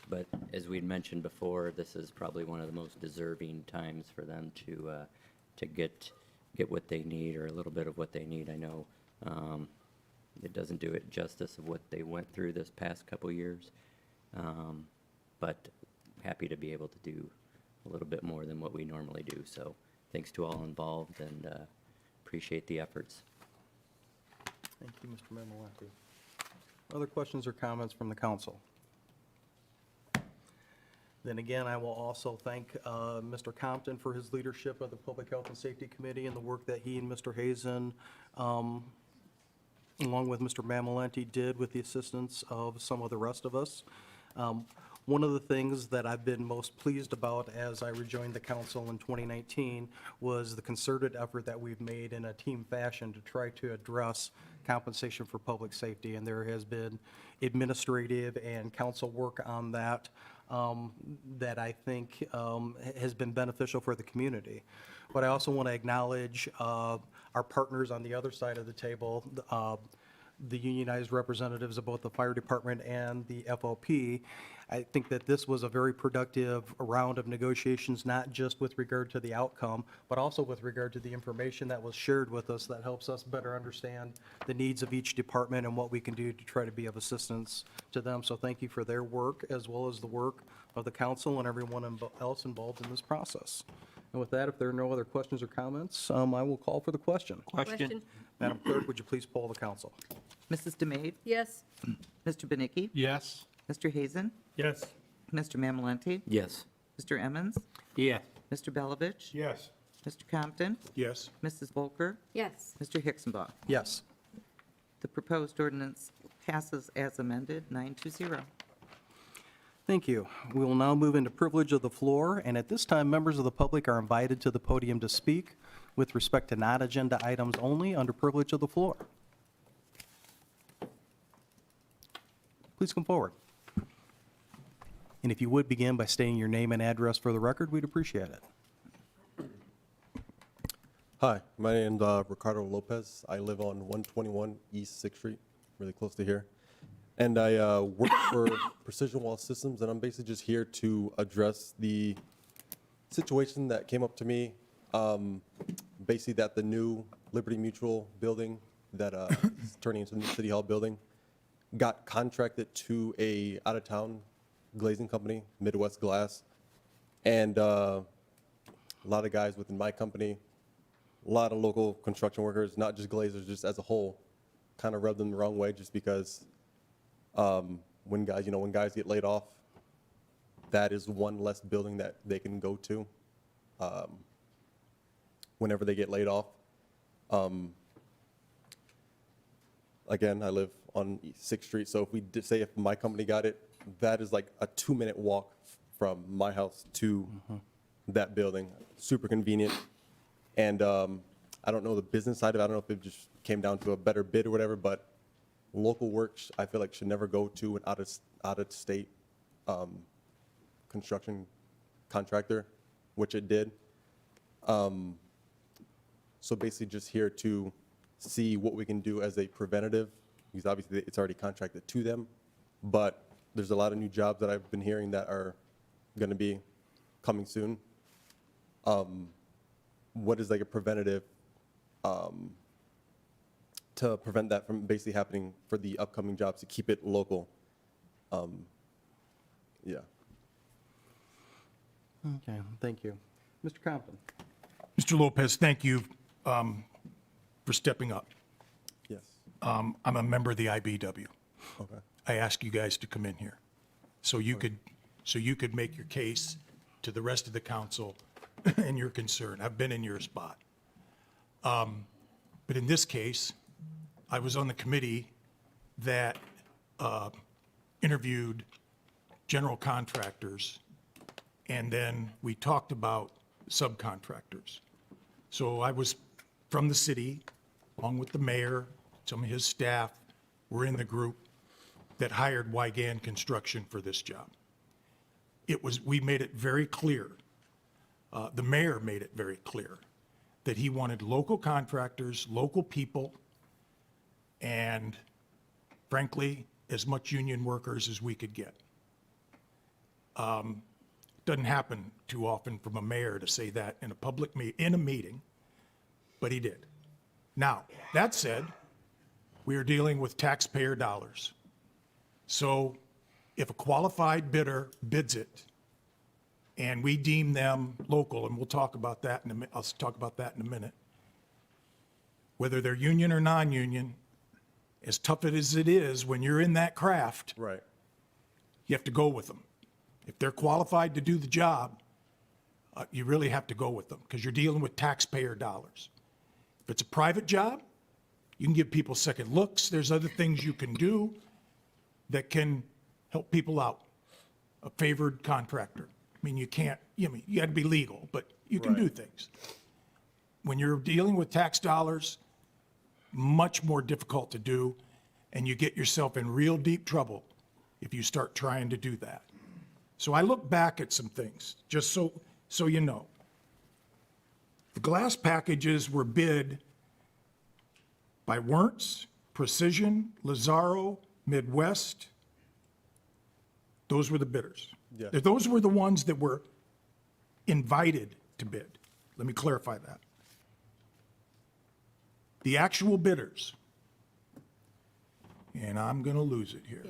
But as we'd mentioned before, this is probably one of the most deserving times for them to get what they need, or a little bit of what they need. I know it doesn't do it justice of what they went through this past couple years, but happy to be able to do a little bit more than what we normally do. So thanks to all involved, and appreciate the efforts. Thank you, Mr. Mamalente. Other questions or comments from the council? Then again, I will also thank Mr. Compton for his leadership of the Public Health and Safety Committee and the work that he and Mr. Hazen, along with Mr. Mamalente, did with the assistance of some of the rest of us. One of the things that I've been most pleased about as I rejoined the council in 2019 was the concerted effort that we've made in a team fashion to try to address compensation for public safety. And there has been administrative and council work on that that I think has been beneficial for the community. But I also want to acknowledge our partners on the other side of the table, the unionized representatives of both the fire department and the FOP. I think that this was a very productive round of negotiations, not just with regard to the outcome, but also with regard to the information that was shared with us that helps us better understand the needs of each department and what we can do to try to be of assistance to them. So thank you for their work, as well as the work of the council and everyone else involved in this process. And with that, if there are no other questions or comments, I will call for the question. Question? Madam Clerk, would you please poll the council? Mrs. DeMaid? Yes. Mr. Benicki? Yes. Mr. Hazen? Yes. Mr. Mamalente? Yes. Mr. Emmons? Yes. Mr. Belovich? Yes. Mr. Compton? Yes. Mrs. Volker? Yes. Mr. Hicksonbaugh? Yes. The proposed ordinance passes as amended, 9-0. Thank you. We will now move into privilege of the floor, and at this time, members of the public are invited to the podium to speak with respect to non-agenda items only under privilege of the floor. Please come forward. And if you would begin by stating your name and address for the record, we'd appreciate it. Hi, my name's Ricardo Lopez. I live on 121 East 6th Street, really close to here. And I work for Precision Wall Systems, and I'm basically just here to address the situation that came up to me Basically that the new Liberty Mutual building that is turning into the new City Hall building got contracted to a out-of-town glazing company, Midwest Glass. And a lot of guys within my company, a lot of local construction workers, not just glazers, just as a whole, kind of rubbed them the wrong way just because when guys get laid off, that is one less building that they can go to whenever they get laid off. Again, I live on 6th Street, so if we did say if my company got it, that is like a 2-minute walk from my house to that building. Super convenient. And I don't know the business side of it. I don't know if it just came down to a better bid or whatever, but local work, I feel like, should never go to an out-of-state construction contractor, which it did. So basically just here to see what we can do as a preventative, because obviously it's already contracted to them, but there's a lot of new jobs that I've been hearing that are going to be coming soon. What is like a preventative to prevent that from basically happening for the upcoming jobs to keep it local? Yeah. Okay, thank you. Mr. Compton? Mr. Lopez, thank you for stepping up. Yes. I'm a member of the IBW. Okay. I asked you guys to come in here so you could make your case to the rest of the council and your concern. I've been in your spot. But in this case, I was on the committee that interviewed general contractors, and then we talked about subcontractors. So I was from the city, along with the mayor, some of his staff were in the group that hired Wygan Construction for this job. We made it very clear, the mayor made it very clear, that he wanted local contractors, local people, and frankly, as much union workers as we could get. Doesn't happen too often from a mayor to say that in a public in a meeting, but he did. Now, that said, we are dealing with taxpayer dollars. So if a qualified bidder bids it and we deem them local, and we'll talk about that in a minute, I'll talk about that in a minute, whether they're union or non-union, as tough as it is when you're in that craft, Right. you have to go with them. If they're qualified to do the job, you really have to go with them because you're dealing with taxpayer dollars. If it's a private job, you can give people second looks. There's other things you can do that can help people out. A favored contractor. I mean, you can't, you got to be legal, but you can do Right. things. When you're dealing with tax dollars, much more difficult to do, and you get yourself in real deep trouble if you start trying to do that. So I look back at some things, just so you know. The glass packages were bid by Wernz, Precision, Lazaro, Midwest. Those were the bidders. Yeah. Those were the ones that were invited to bid. Let me clarify that. The actual bidders, and I'm going to lose it here.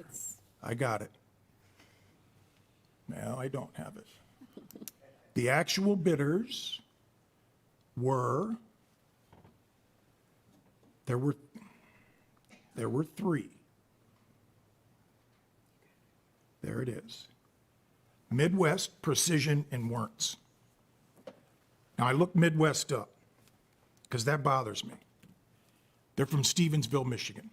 I got it. No, I don't have it. The actual bidders were, there were three. There it is. Midwest, Precision, and Wernz. Now, I looked Midwest up because that bothers me. They're from Stevensville, Michigan.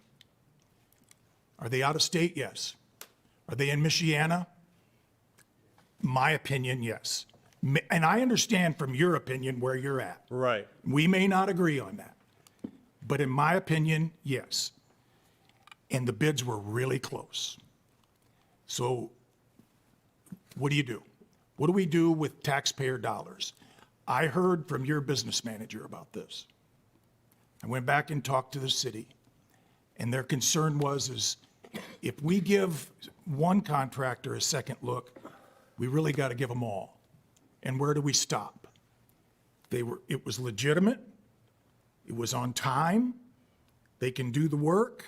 Are they out of state? Yes. Are they in Michiana? My opinion, yes. And I understand from your opinion where you're at. Right. We may not agree on that. But in my opinion, yes. And the bids were really close. So what do you do? What do we do with taxpayer dollars? I heard from your business manager about this. I went back and talked to the city, and their concern is if we give one contractor a second look, we really got to give them all. And where do we stop? It was legitimate, it was on time, they can do the work,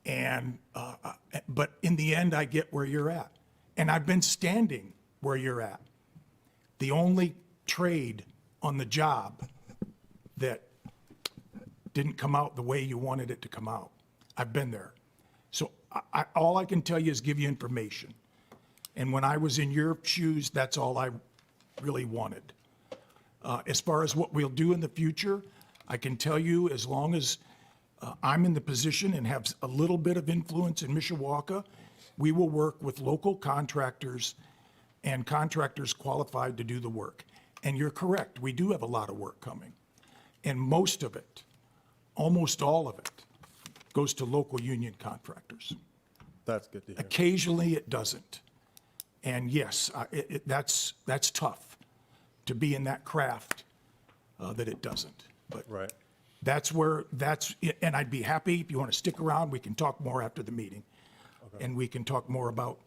and, but in the end, I get where you're at. And I've been standing where you're at. The only trade on the job that didn't come out the way you wanted it to come out. I've been there. So all I can tell you is give you information. And when I was in your shoes, that's all I really wanted. As far as what we'll do in the future, I can tell you, as long as I'm in the position and have a little bit of influence in Mishawaka, we will work with local contractors and contractors qualified to do the work. And you're correct, we do have a lot of work coming. And most of it, almost all of it, goes to local union contractors. That's good to hear. Occasionally, it doesn't. And yes, that's tough to be in that craft that it doesn't. But Right. and I'd be happy if you want to stick around, we can talk more after the meeting. And we can talk more about,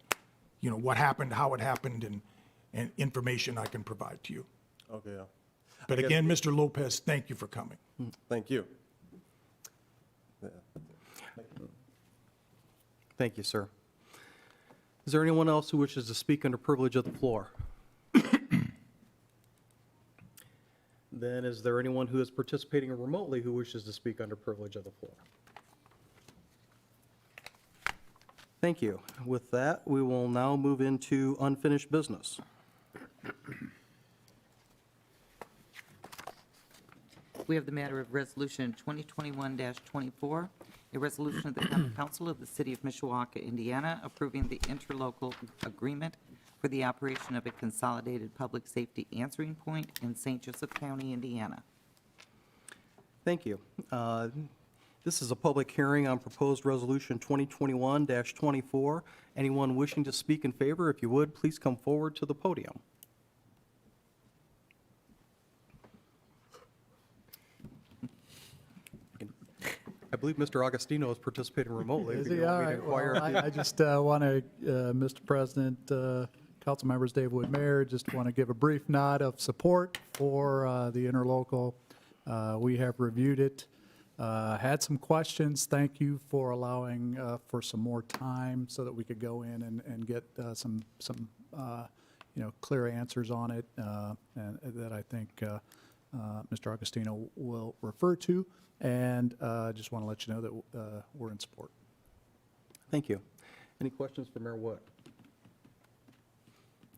what happened, how it happened, and information I can provide to you. Okay, yeah. But again, Mr. Lopez, thank you for coming. Thank you. Thank you, sir. Is there anyone else who wishes to speak under privilege of the floor? Then is there anyone who is participating remotely who wishes to speak under privilege of the floor? Thank you. With that, we will now move into unfinished business. We have the matter of Resolution 2021-24, a resolution of the Common Council of the City of Mishawaka, Indiana, approving the interlocal agreement for the operation of a consolidated public safety answering point in St. Joseph County, Indiana. Thank you. This is a public hearing on proposed resolution 2021-24. Anyone wishing to speak in favor, if you would, please come forward to the podium. I believe Mr. Augustino is participating remotely. Is If you he? want All me to right. Well, inquire. I just want to, Mr. President, council members, Dave Wood Mayor, just want to give a brief nod of support for the interlocal. We have reviewed it, had some questions. Thank you for allowing for some more time so that we could go in and get some clear answers on it, and that I think Mr. Augustino will refer to. And just want to let you know that we're in support. Thank you. Any questions for Mayor Wood?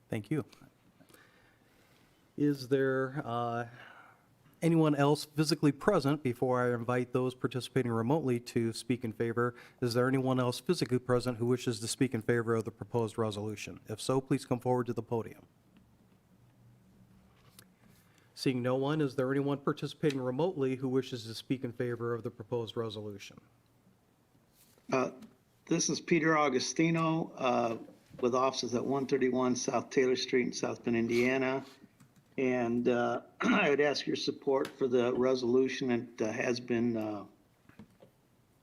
Thank you. Is there anyone else physically present, before I invite those participating remotely to speak in favor? Is there anyone else physically present who wishes to speak in favor of the proposed resolution? If so, please come forward to the podium. Seeing no one, is there anyone participating remotely who wishes to speak in favor of the proposed resolution? This is Peter Augustino with offices at 131 South Taylor Street in South Bend, Indiana. And I would ask your support for the resolution. It has been,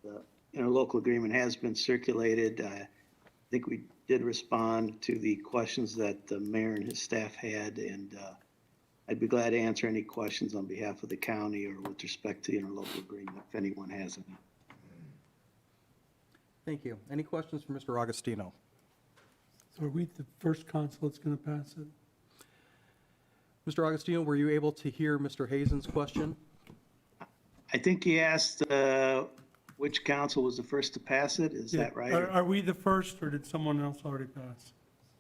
the interlocal agreement has been circulated. I think we did respond to the questions that the mayor and his staff had, and I'd be glad to answer any questions on behalf of the county or with respect to the interlocal agreement, if anyone has any. Thank you. Any questions for Mr. Augustino? So are we the first council that's going to pass it? Mr. Augustino, were you able to hear Mr. Hazen's question? I think he asked which council was the first to pass it. Is that right? Are we the first, or did someone else already pass?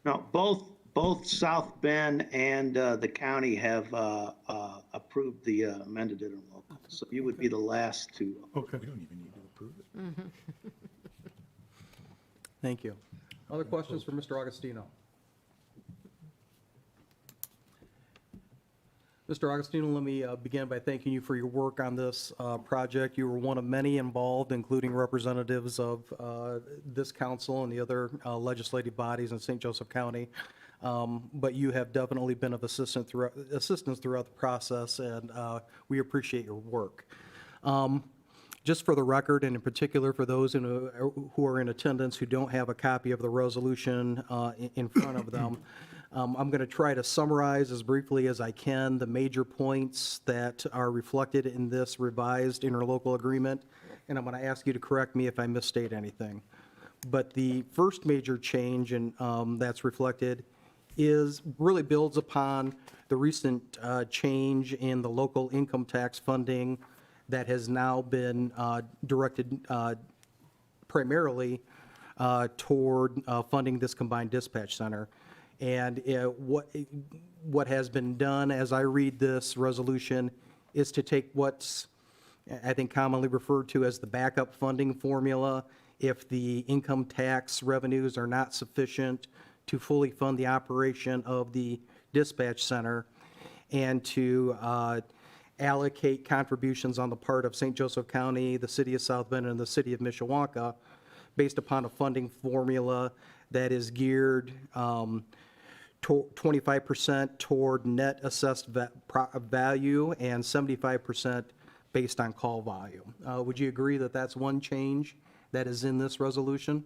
No, both South Bend and the county have approved the amended interlocal. So you would be the last to. Okay. We don't even need to approve it. Thank you. Other questions for Mr. Augustino? Mr. Augustino, let me begin by thanking you for your work on this project. You were one of many involved, including representatives of this council and the other legislative bodies in St. Joseph County. But you have definitely been of assistance throughout the process, and we appreciate your work. Just for the record, and in particular for those who are in attendance who don't have a copy of the resolution in front of them, I'm going to try to summarize as briefly as I can the major points that are reflected in this revised interlocal agreement, and I'm going to ask you to correct me if I misstate anything. But the first major change that's reflected really builds upon the recent change in the local income tax funding that has now been directed primarily toward funding this combined dispatch center. And what has been done, as I read this resolution, is to take what's, I think, commonly referred to as the backup funding formula if the income tax revenues are not sufficient to fully fund the operation of the dispatch center, and to allocate contributions on the part of St. Joseph County, the city of South Bend, and the city of Mishawaka based upon a funding formula that is geared 25% toward net assessed value and 75% based on call volume. Would you agree that that's one change that is in this resolution?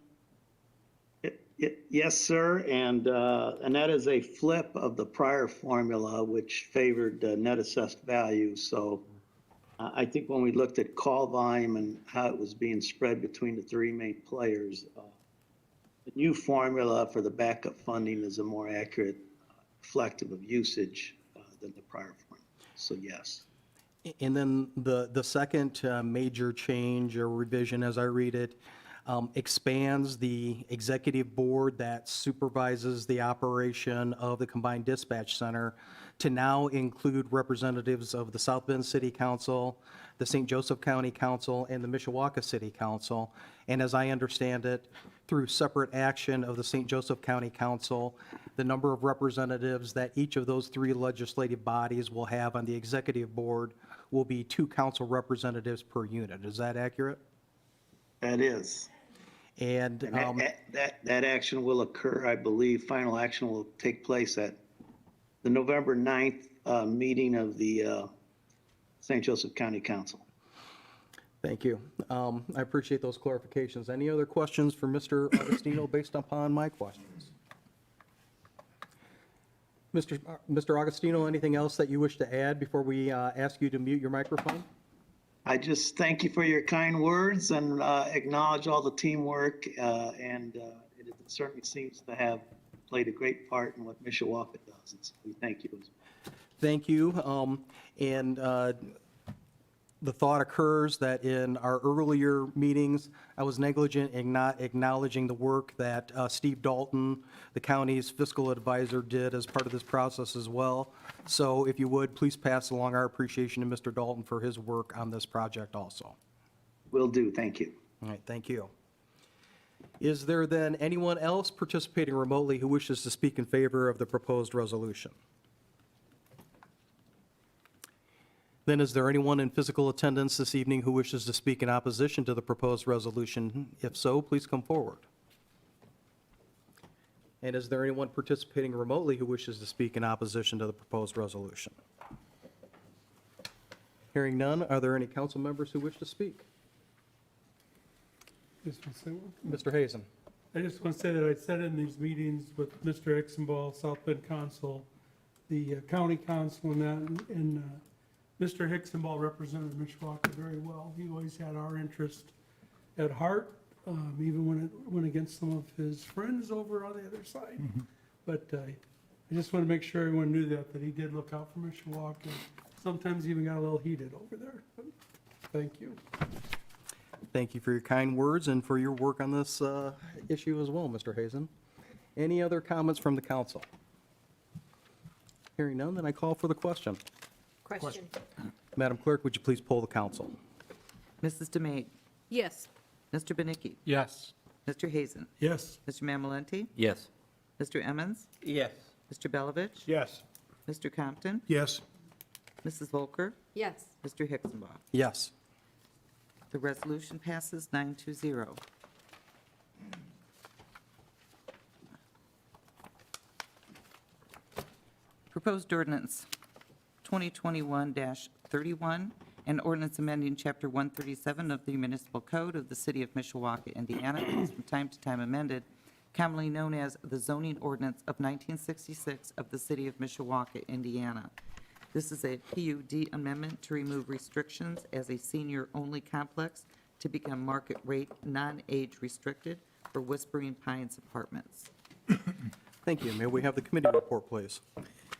Yes, sir, and that is a flip of the prior formula, which favored net assessed value. So I think when we looked at call volume and how it was being spread between the three main players, the new formula for the backup funding is a more accurate reflective of usage than the prior formula. So yes. And then the second major change or revision, as I read it, expands the executive board that supervises the operation of the combined dispatch center to now include representatives of the South Bend City Council, the St. Joseph County Council, and the Mishawaka City Council. And as I understand it, through separate action of the St. Joseph County Council, the number of representatives that each of those three legislative bodies will have on the executive board will be 2 council representatives per unit. Is that accurate? That is. And that action will occur, I believe, final action will take place at the November 9th meeting of the St. Joseph County Council. thank you. I appreciate those clarifications. Any other questions for Mr. Augustino based upon my questions? Mr. Augustino, anything else that you wish to add before we ask you to mute your microphone? I just thank you for your kind words and acknowledge all the teamwork, and it certainly seems to have played a great part in what Mishawaka does. And so we thank you as well. Thank you. The thought occurs that in our earlier meetings, I was negligent in not acknowledging the work that Steve Dalton, the county's fiscal advisor, did as part of this process as well. So if you would, please pass along our appreciation to Mr. Dalton for his work on this project also. Will do. Thank you. All right, thank you. Is there then anyone else participating remotely who wishes to speak in favor of the proposed resolution? Then is there anyone in physical attendance this evening who wishes to speak in opposition to the proposed resolution? If so, please come forward. And is there anyone participating remotely who wishes to speak in opposition to the proposed resolution? Hearing none, are there any council members who wish to speak? Mr. Hazen. I just want to say that I said in these meetings with Mr. Ixenball, South Bend Council, the county council and that, and Mr. Hicksonball represented Mishawaka very well. He always had our interest at heart, even when it went against some of his friends over on the other side. Mm-hmm. But I just want to make sure everyone knew that he did look out for Mishawaka. Sometimes he even got a little heated over there. But thank you. Thank you for your kind words and for your work on this issue as well, Mr. Hazen. Any other comments from the council? Hearing none, then I call for the question. Question. Madam Clerk, would you please poll the council? Mrs. DeMate, Yes. Mr. Benicki, Yes. Mr. Hazen, Yes. Mr. Mamalenti, Yes. Mr. Emmons, Yes. Mr. Belovich, Yes. Mr. Compton, Yes. Mrs. Volker, Yes. Mr. Hicksonball. Yes. The resolution passes 9-0. Proposed ordinance 2021-31, an ordinance amending Chapter 137 of the Municipal Code of the City of Mishawaka, Indiana, as from time to time amended commonly known as the zoning ordinance of 1966 of the city of Mishawaka, Indiana. This is a PUD amendment to remove restrictions as a senior-only complex to become market rate, non-age restricted for Whispering Pines Apartments. Thank you. May we have the committee report, please?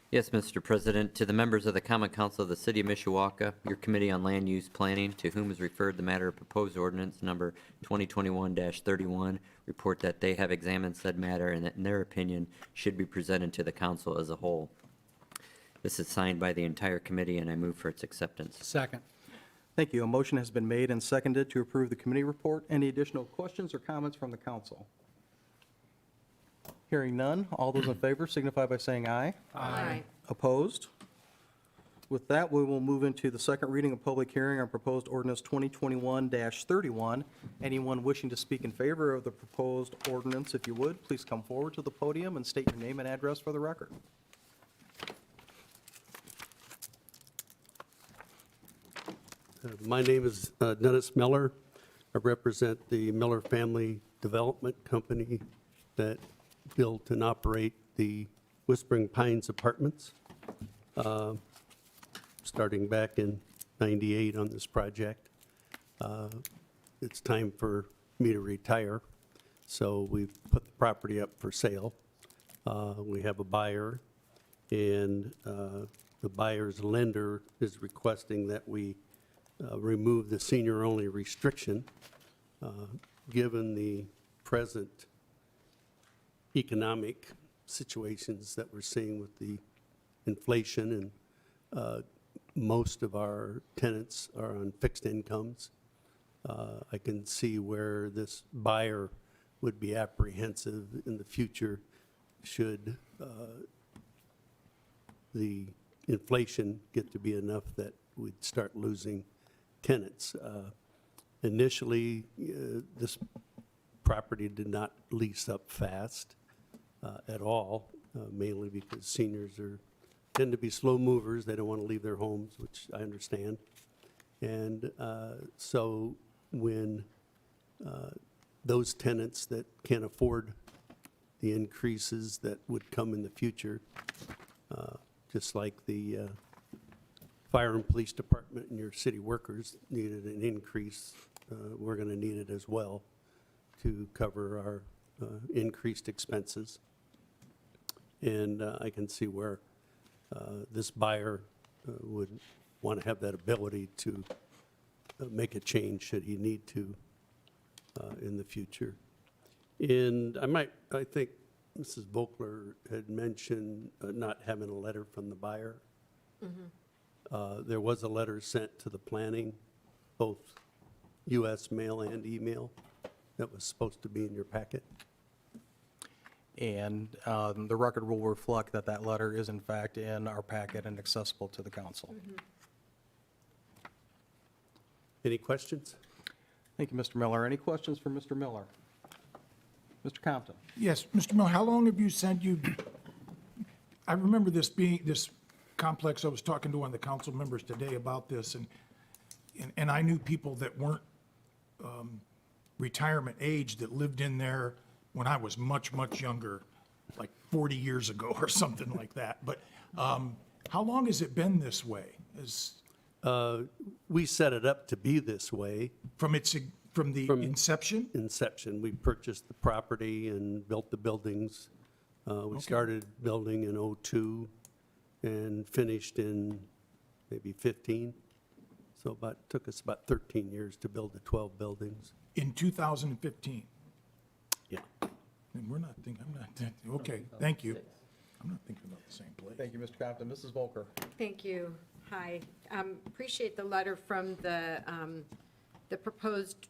Yes, Mr. President, to the members of the Common Council of the City of Mishawaka, your Committee on Land Use Planning, to whom is referred the matter of proposed ordinance number 2021-31, report that they have examined said matter and that in their opinion should be presented to the council as a whole. This is signed by the entire committee, and I move for its acceptance. Second. Thank you. A motion has been made and seconded to approve the committee report. Any additional questions or comments from the council? Hearing none, all those in favor signify by saying aye. Aye. Opposed? With that, we will move into the second reading of public hearing on proposed ordinance 2021-31. Anyone wishing to speak in favor of the proposed ordinance, if you would, please come forward to the podium and state your name and address for the record. My name is Dennis Miller. I represent the Miller Family Development Company that built and operate the Whispering Pines Apartments, starting back in '98 on this project. It's time for me to retire, so we've put the property up for sale. We have a buyer, and the buyer's lender is requesting that we remove the senior-only restriction. Given the present economic situations that we're seeing with the inflation, and most of our tenants are on fixed incomes, I can see where this buyer would be apprehensive in the future should the inflation get to be enough that we'd start losing tenants. Initially, this property did not lease up fast at all, mainly because seniors tend to be slow movers. They don't want to leave their homes, which I understand. And so when those tenants that can't afford the increases that would come in the future, just like the fire and police department and your city workers needed an increase, we're going to need it as well to cover our increased expenses. And I can see where this buyer would want to have that ability to make a change should he need to in the future. And I think Mrs. Volkler had mentioned not having a letter from the buyer. There was a letter sent to the planning, both US mail and email, that was supposed to be in your packet. And the record will reflect that that letter is in fact in our packet and accessible to the council. Any questions? Thank you, Mr. Miller. Any questions for Mr. Miller? Mr. Compton? Yes, Mr. Miller, how long have you said I remember this complex, I was talking to one of the council members today about this, and I knew people that weren't retirement age that lived in there when I was much, much younger, like 40 years ago or something like that. But how long has it been this way? We set it up to be this way. From the inception? Inception. We purchased the property and built the buildings. We started building in '02 and finished in maybe 15. So took us about 13 years to build the 12 buildings. In 2015? Yeah. And I'm not, okay, thank you. I'm not thinking about the same place. Thank you, Mr. Compton. Mrs. Volker? Thank you. Hi. Appreciate the letter from the proposed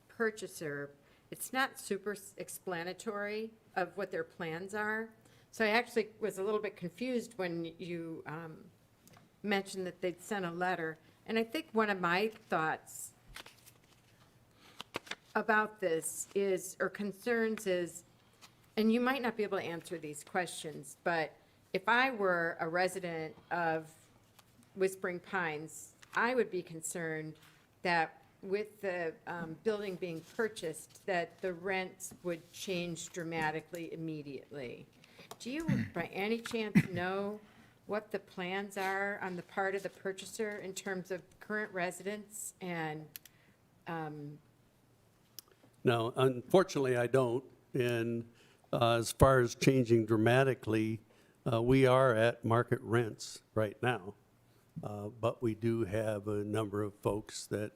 purchaser. It's not super explanatory of what their plans are. So I actually was a little bit confused when you mentioned that they'd sent a letter. And I think one of my thoughts about this or concerns is, and you might not be able to answer these questions, but if I were a resident of Whispering Pines, I would be concerned that with the building being purchased, that the rents would change dramatically immediately. Do you, by any chance, know what the plans are on the part of the purchaser in terms of current residents and, No, unfortunately, I don't. And as far as changing dramatically, we are at market rents right now. But we do have a number of folks that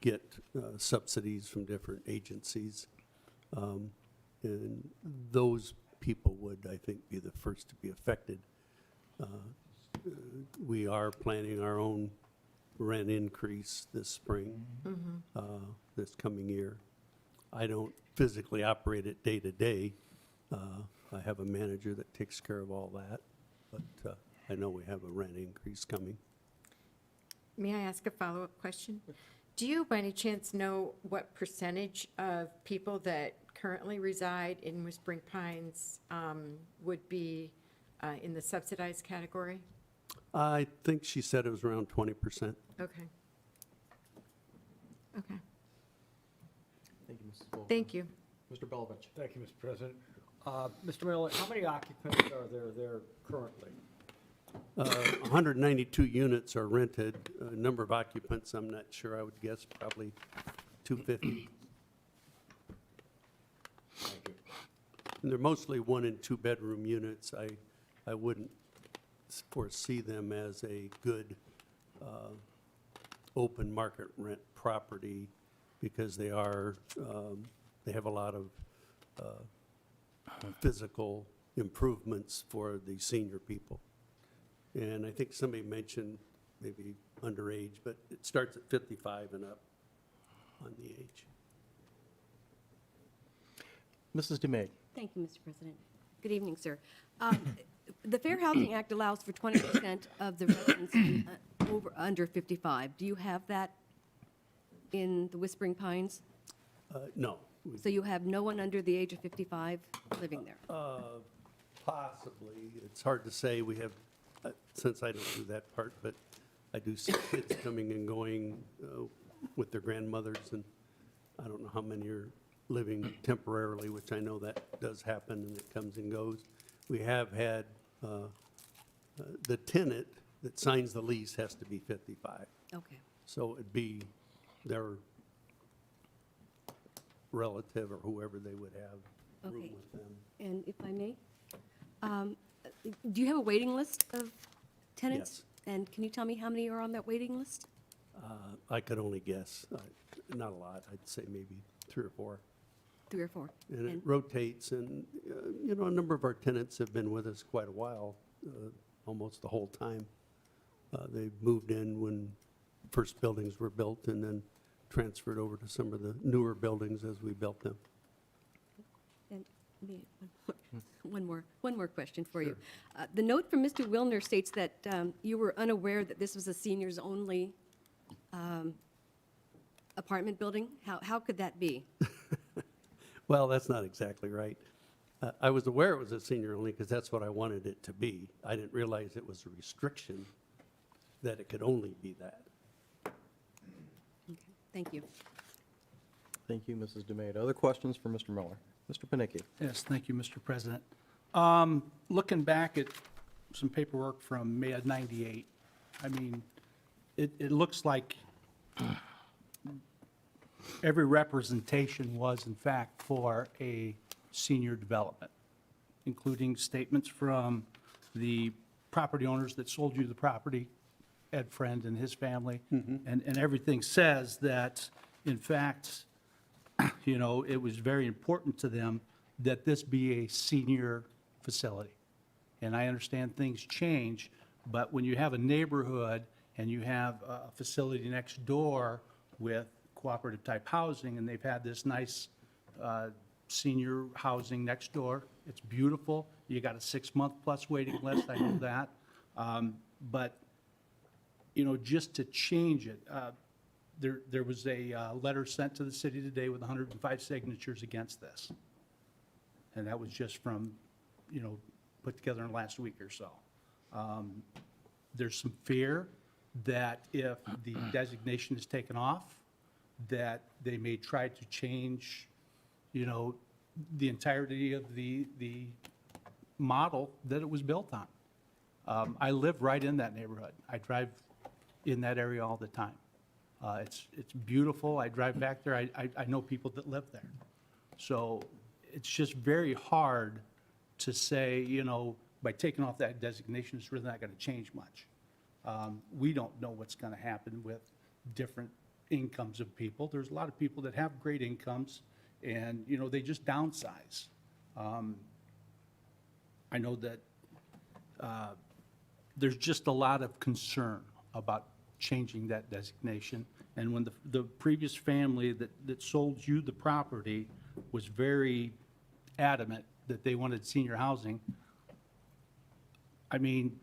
get subsidies from different agencies. And those people would, I think, be the first to be affected. We are planning our own rent increase this spring, this coming year. I don't physically operate it day to day. I have a manager that takes care of all that, but I know we have a rent increase coming. may I ask a follow-up question? Do you by any chance know what percentage of people that currently reside in Whispering Pines would be in the subsidized category? I think she said it was around 20%. Okay. Okay, Thank you, Mrs. Volkman. thank you. Mr. Belovich. Thank you, Mr. President. Mr. Miller, how many occupants are there currently? 192 units are rented. Number of occupants, I'm not sure. I would guess probably 250. Thank you. And they're mostly 1- and 2-bedroom units. I wouldn't foresee them as a good open market rent property because they are, they have a lot of physical improvements for the senior people. And I think somebody mentioned maybe underage, but it starts at 55 and up on the age. Mrs. Demay. Thank you, Mr. President. Good evening, sir. The Fair Housing Act allows for 20% of the residents under 55. Do you have that in the Whispering Pines? No. So you have no one under the age of 55 living there? Possibly. It's hard to say. We have, since I don't do that part, but I do see kids coming and going with their grandmothers, and I don't know how many are living temporarily, which I know that does happen and it comes and goes. We have had, the tenant that signs the lease has to be 55. Okay. So it'd be their relative or whoever they would have room Okay. with them. And if I may, do you have a waiting list of tenants? Yes. And can you tell me how many are on that waiting list? I could only guess, not a lot, I'd say maybe 3 or 4. 3 or 4? And it rotates, and, you know, a number of our tenants have been with us quite a while, almost the whole time. They moved in when first buildings were built and then transferred over to some of the newer buildings as we built them. And one more question for you. The note from Mr. Wilner states that you were unaware that this was a seniors-only apartment building. How could that be? Well, that's not exactly right. I was aware it was a senior only because that's what I wanted it to be. I didn't realize it was a restriction that it could only be that. Okay, thank you. Thank you, Mrs. Demay. Other questions for Mr. Miller? Mr. Panicki. Yes, thank you, Mr. President. Looking back at some paperwork from May of '98, I mean, it looks like every representation was in fact for a senior development, including statements from the property owners that sold you the property, Ed Friend and his family, and everything says that, in fact, you know, it was very important to them that this be a senior facility. And I understand things change, but when you have a neighborhood and you have a facility next door with cooperative-type housing, and they've had this nice senior housing next door, it's beautiful. You got a 6-month-plus waiting list, I know that. But, you know, just to change it, there was a letter sent to the city today with 105 signatures against this. And that was just from, you know, put together in the last week or so. There's some fear that if the designation is taken off, that they may try to change, you know, the entirety of the model that it was built on. I live right in that neighborhood. I drive in that area all the time. It's beautiful. I drive back there. I know people that live there. So it's just very hard to say, you know, by taking off that designation, it's really not going to change much. We don't know what's going to happen with different incomes of people. There's a lot of people that have great incomes, and, you know, they just downsize. I know that there's just a lot of concern about changing that designation. And when the previous family that sold you the property was very adamant that they wanted senior housing, I mean,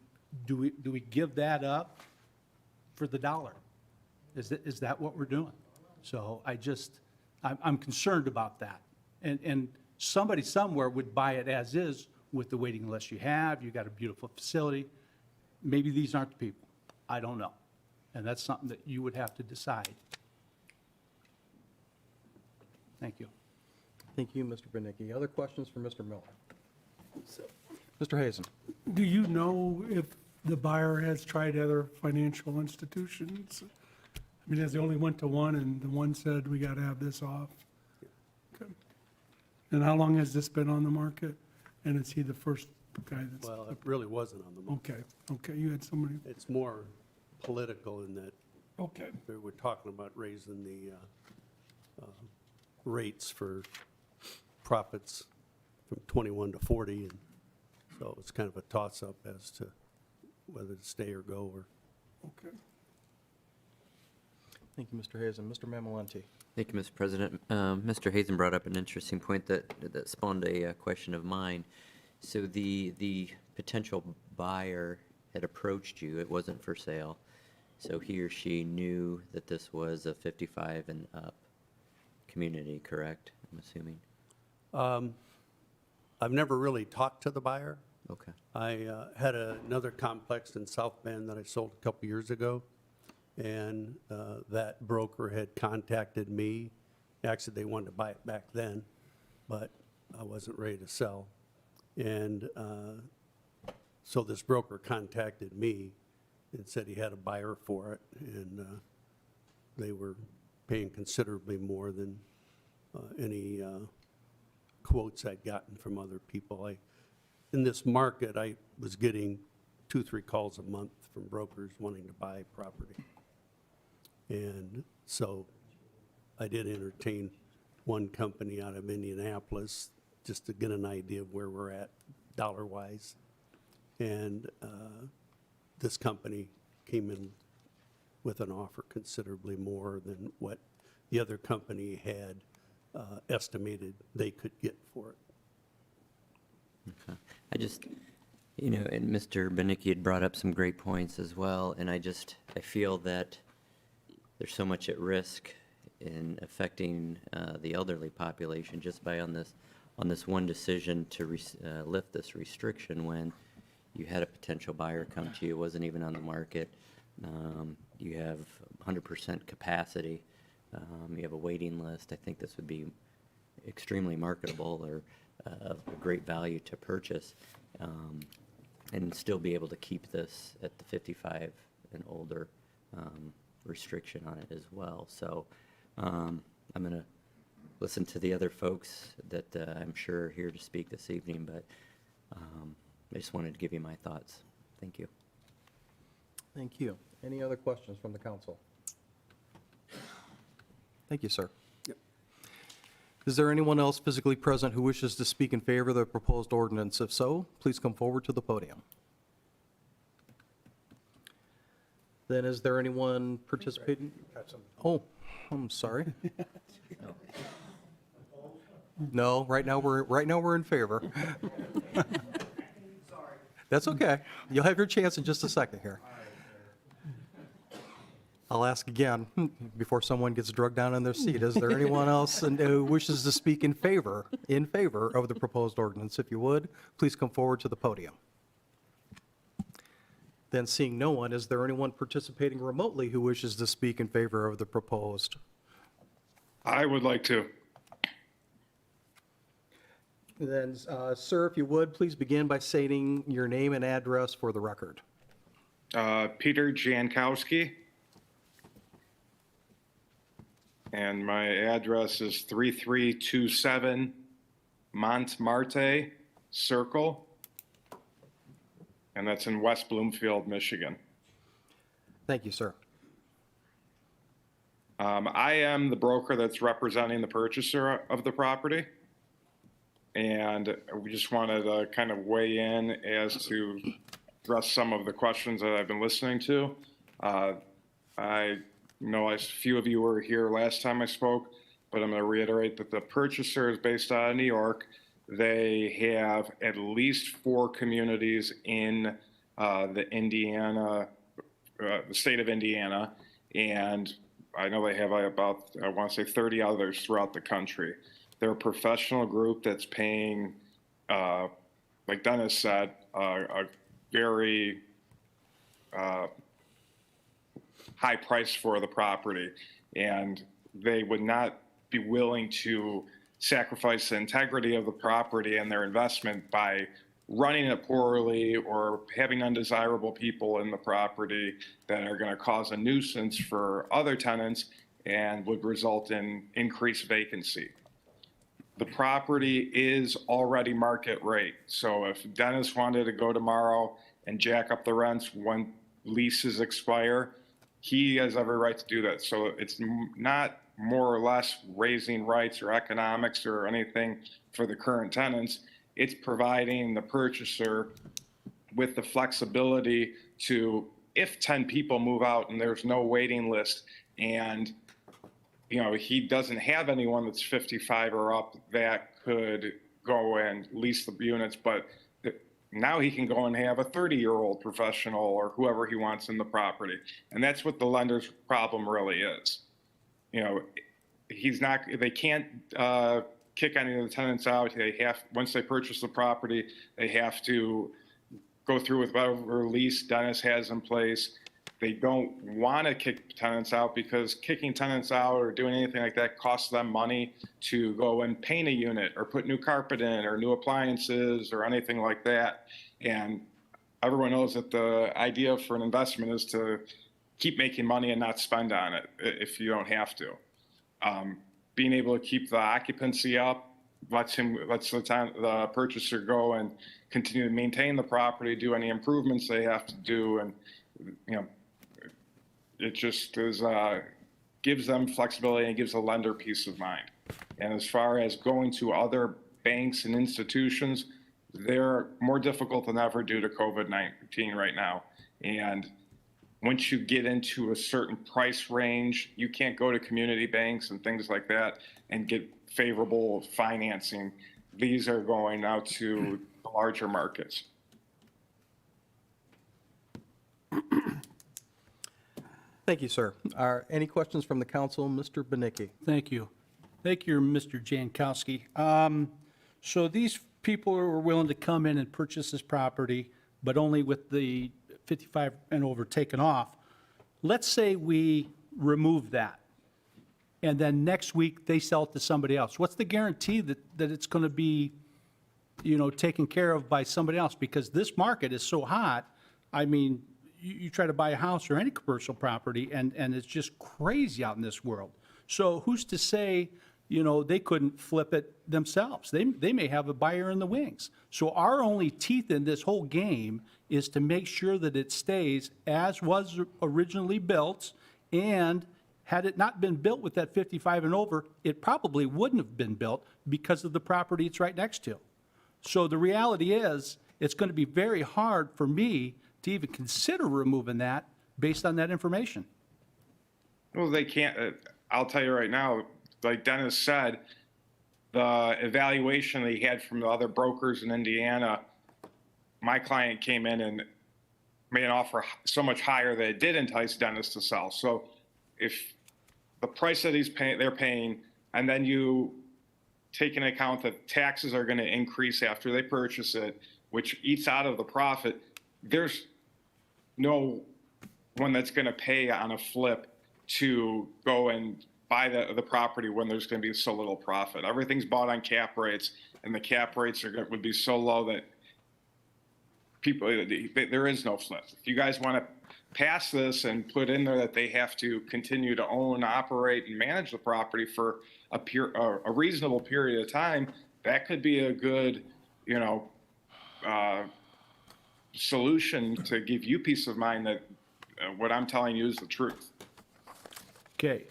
do we give that up for the dollar? Is that what we're doing? So I'm concerned about that. And somebody somewhere would buy it as is with the waiting list you have. You got a beautiful facility. Maybe these aren't the people. I don't know. And that's something that you would have to decide. Thank you. Thank you, Mr. Benicki. Other questions for Mr. Miller? Mr. Hazen? Do you know if the buyer has tried other financial institutions? I mean, has they only went to one and the one said, we got to have this off? Okay. And how long has this been on the market? And is he the first guy that's? Well, it really wasn't on the market. Okay, you had somebody, It's more political in that okay. we're talking about raising the rates for profits from 21 to 40, and so it's kind of a toss-up as to whether to stay or go, or Okay. Thank you, Mr. Hazen. Mr. Mamalenti? Thank you, Mr. President. Mr. Hazen brought up an interesting point that spawned a question of mine. So the potential buyer had approached you, it wasn't for sale, so he or she knew that this was a 55 and up community, correct? I'm assuming? I've never really talked to the buyer. Okay. I had another complex in South Bend that I sold a couple years ago, and that broker had contacted me. Actually, they wanted to buy it back then, but I wasn't ready to sell. And so this broker contacted me and said he had a buyer for it, and they were paying considerably more than any quotes I'd gotten from other people. In this market, I was getting 2-3 calls a month from brokers wanting to buy property. And so I did entertain one company out of Indianapolis just to get an idea of where we're at dollar-wise. And this company came in with an offer considerably more than what the other company had estimated they could get for it. Okay. I just, you know, and Mr. Benicki had brought up some great points as well, and I feel that there's so much at risk in affecting the elderly population just by on this one decision to lift this restriction when you had a potential buyer come to you, wasn't even on the market. You have 100% capacity. You have a waiting list. I think this would be extremely marketable or of great value to purchase, and still be able to keep this at the 55 and older restriction on it as well. So I'm going to listen to the other folks that I'm sure are here to speak this evening, but I just wanted to give you my thoughts. Thank you. Thank you. Any other questions from the council? Thank you, sir. Yep. Is there anyone else physically present who wishes to speak in favor of the proposed ordinance? If so, please come forward to the podium. Then is there anyone participating? Oh, I'm sorry. No, right now we're in favor. That's okay. You'll have your chance in just a second here. I'll ask again before someone gets drugged down in their seat. Is there anyone else who wishes to speak in favor of the proposed ordinance? If you would, please come forward to the podium. Then seeing no one, is there anyone participating remotely who wishes to speak in favor of the proposed I would like to. Then, sir, if you would, please begin by stating your name and address for the record. Peter Jankowski. And my address is 3327 Montmartre Circle. And that's in West Bloomfield, Michigan. Thank you, sir. I am the broker that's representing the purchaser of the property. And we just wanted to kind of weigh in as to address some of the questions that I've been listening to. I know a few of you were here last time I spoke, but I'm going to reiterate that the purchaser is based out of New York. They have at least 4 communities in the state of Indiana, and I know they have about, I want to say 30 others throughout the country. They're a professional group that's paying, like Dennis said, a very high price for the property, and they would not be willing to sacrifice the integrity of the property and their investment by running it poorly or having undesirable people in the property that are going to cause a nuisance for other tenants and would result in increased vacancy. The property is already market rate. So if Dennis wanted to go tomorrow and jack up the rents when leases expire, he has every right to do that. So it's not more or less raising rights or economics or anything for the current tenants. It's providing the purchaser with the flexibility to, if 10 people move out and there's no waiting list and he doesn't have anyone that's 55 or up that could go and lease the units, but now he can go and have a 30-year-old professional or whoever he wants in the property. And that's what the lender's problem really is. They can't kick any of the tenants out. Once they purchase the property, they have to go through with whatever lease Dennis has in place. They don't want to kick tenants out because kicking tenants out or doing anything like that costs them money to go and paint a unit or put new carpet in or new appliances or anything like that. And everyone knows that the idea for an investment is to keep making money and not spend on it if you don't have to. Being able to keep the occupancy up lets the purchaser go and continue to maintain the property, do any improvements they have to do, and it just gives them flexibility and gives the lender peace of mind. And as far as going to other banks and institutions, they're more difficult than ever due to COVID-19 right now. And once you get into a certain price range, you can't go to community banks and things like that and get favorable financing. These are going out to the larger markets. Thank you, sir. Any questions from the council? Mr. Benicki. Thank you. Thank you, Mr. Jankowski. So these people were willing to come in and purchase this property, but only with the 55 and over taken off. Let's say we remove that, and then next week they sell it to somebody else. What's the guarantee that it's going to be, taken care of by somebody else? Because this market is so hot. I mean, you try to buy a house or any commercial property, and it's just crazy out in this world. So who's to say, they couldn't flip it themselves? They may have a buyer in the wings. So our only teeth in this whole game is to make sure that it stays as was originally built, and had it not been built with that 55 and over, it probably wouldn't have been built because of the property it's right next to. So the reality is, it's going to be very hard for me to even consider removing that based on that information. Well, they can't. I'll tell you right now, like Dennis said, the evaluation that he had from the other brokers in Indiana, my client came in and made an offer so much higher that it did entice Dennis to sell. So if the price that they're paying, and then you take into account that taxes are going to increase after they purchase it, which eats out of the profit, there's no one that's going to pay on a flip to go and buy the property when there's going to be so little profit. Everything's bought on cap rates, and the cap rates would be so low that people, there is no flip. If you guys want to pass this and put in there that they have to continue to own, operate, and manage the property for a reasonable period of time, that could be a good, solution to give you peace of mind that what I'm telling you is the truth. Okay.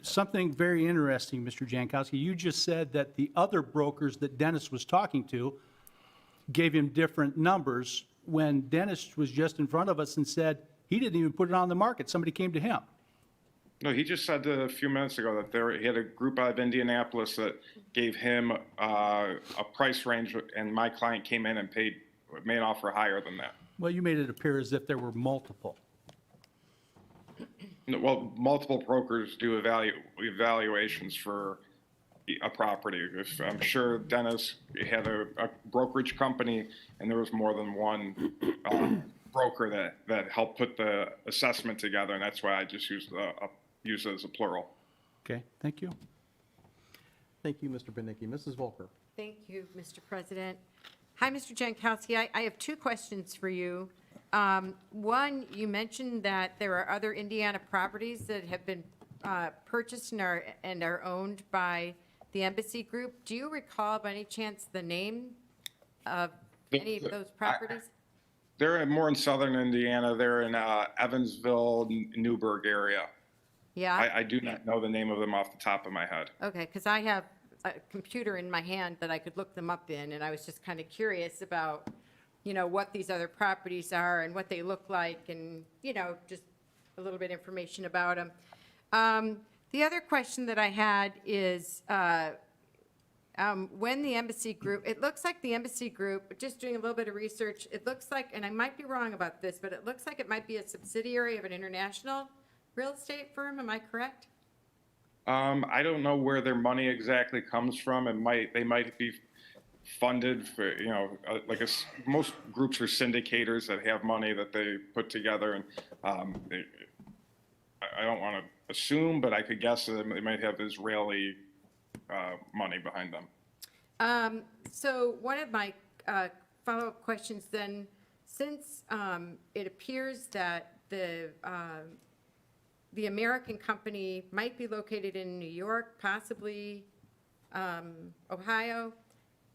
Something very interesting, Mr. Jankowski. You just said that the other brokers that Dennis was talking to gave him different numbers when Dennis was just in front of us and said he didn't even put it on the market. Somebody came to him. No, he just said a few minutes ago that he had a group out of Indianapolis that gave him a price range, and my client came in and made an offer higher than that. Well, you made it appear as if there were multiple. No, well, multiple brokers do evaluations for a property. I'm sure Dennis had a brokerage company, and there was more than one broker that helped put the assessment together, and that's why I just use it as a plural. Okay, thank you. Thank you, Mr. Benicki. Mrs. Volker. Thank you, Mr. President. Hi, Mr. Jankowski. I have two questions for you. One, you mentioned that there are other Indiana properties that have been purchased and are owned by the Embassy Group. Do you recall by any chance the name of any of those properties? They're more in southern Indiana. They're in Evansville, Newburgh area. Yeah? I do not know the name of them off the top of my head. Okay, because I have a computer in my hand that I could look them up in, and I was just kind of curious about, what these other properties are and what they look like, and, just a little bit of information about them. The other question that I had is, when the Embassy Group, it looks like the Embassy Group, just doing a little bit of research, it looks like, and I might be wrong about this, but it looks like it might be a subsidiary of an international real estate firm. Am I correct? I don't know where their money exactly comes from. They might be funded for, most groups are syndicators that have money that they put together, and I don't want to assume, but I could guess that they might have Israeli money behind them. So one of my follow-up questions then, since it appears that the American company might be located in New York, possibly Ohio,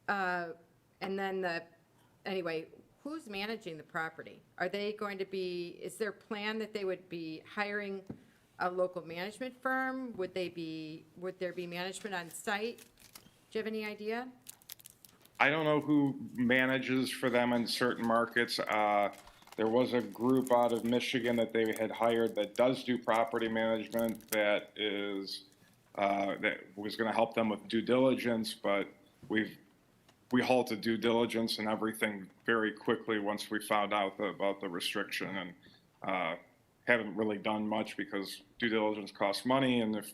and then anyway, who's managing the property? Are they going to be, is there a plan that they would be hiring a local management firm? Would there be management on site? Do you have any idea? I don't know who manages for them in certain markets. There was a group out of Michigan that they had hired that does do property management that was going to help them with due diligence, but we halted due diligence and everything very quickly once we found out about the restriction, and haven't really done much because due diligence costs money, and if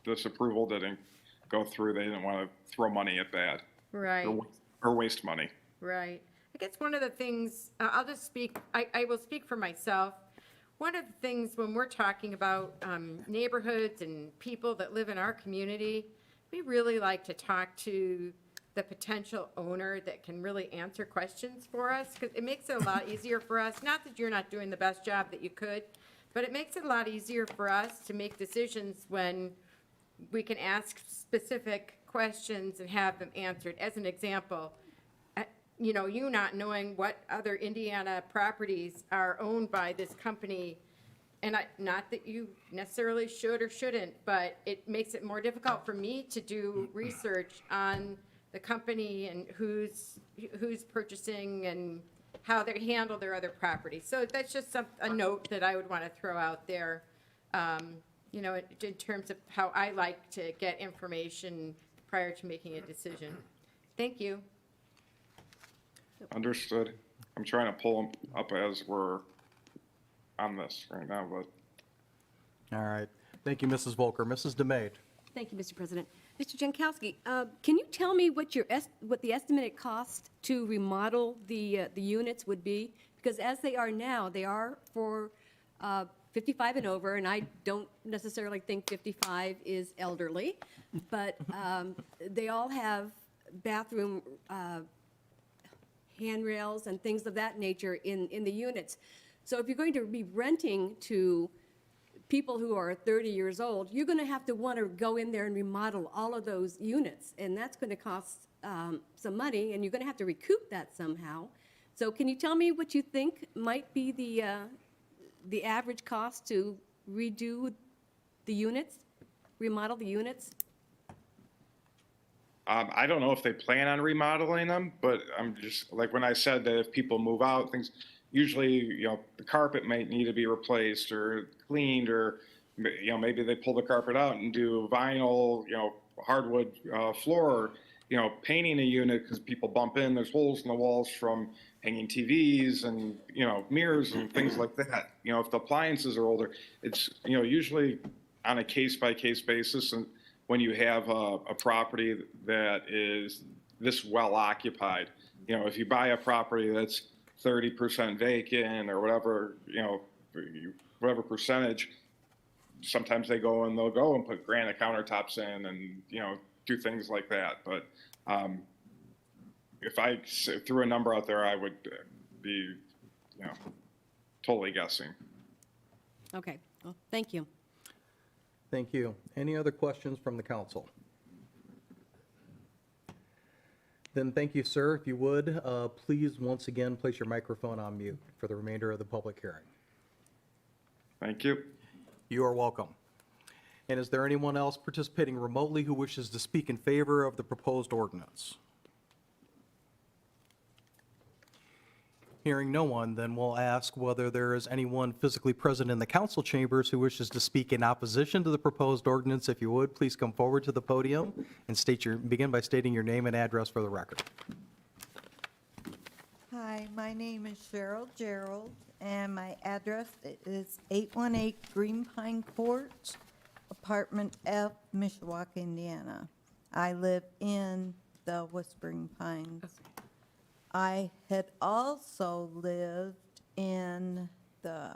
this approval didn't go through, they didn't want to throw money at that. Right. Or waste money. Right. I guess one of the things, I'll just speak, I will speak for myself. One of the things when we're talking about neighborhoods and people that live in our community, we really like to talk to the potential owner that can really answer questions for us, because it makes it a lot easier for us. Not that you're not doing the best job that you could, but it makes it a lot easier for us to make decisions when we can ask specific questions and have them answered. As an example, you not knowing what other Indiana properties are owned by this company, and not that you necessarily should or shouldn't, but it makes it more difficult for me to do research on the company and who's purchasing and how they handle their other properties. So that's just a note that I would want to throw out there, in terms of how I like to get information prior to making a decision. Thank you. Understood. I'm trying to pull them up as we're on this right now, but. All right. Thank you, Mrs. Volker. Mrs. DeMade. Thank you, Mr. President. Mr. Jankowski, can you tell me what the estimated cost to remodel the units would be? Because as they are now, they are for 55 and over, and I don't necessarily think 55 is elderly, but they all have bathroom handrails and things of that nature in the units. So if you're going to be renting to people who are 30 years old, you're going to have to want to go in there and remodel all of those units, and that's going to cost some money, and you're going to have to recoup that somehow. So can you tell me what you think might be the average cost to redo the units, remodel the units? I don't know if they plan on remodeling them, but I'm just, like when I said that if people move out, things, usually, you know, the carpet might need to be replaced or cleaned, or, you know, maybe they pull the carpet out and do vinyl, you know, hardwood floor, or, you know, painting a unit because people bump in, there's holes in the walls from hanging TVs and, you know, mirrors and things like that. You know, if the appliances are older, it's, you know, usually on a case-by-case basis. And when you have a property that is this well occupied, you know, if you buy a property that's 30% vacant or whatever, you know, whatever percentage, sometimes they'll go and put granite countertops in and, you know, do things like that. But if I threw a number out there, I would be, you know, totally guessing. Okay, well, thank you. Thank you. Any other questions from the council? Then thank you, sir. If you would, please once again place your microphone on mute for the remainder of the public hearing. Thank you. You are welcome. And is there anyone else participating remotely who wishes to speak in favor of the proposed ordinance? Hearing no one, then we'll ask whether there is anyone physically present in the council chambers who wishes to speak in opposition to the proposed ordinance. If you would, please come forward to the podium and begin by stating your name and address for the record. Hi, my name is Cheryl Gerald, and my address is 818 Green Pine Court, Apartment F, Mishawaka, Indiana. I live in the Whispering Pines. I had also lived in the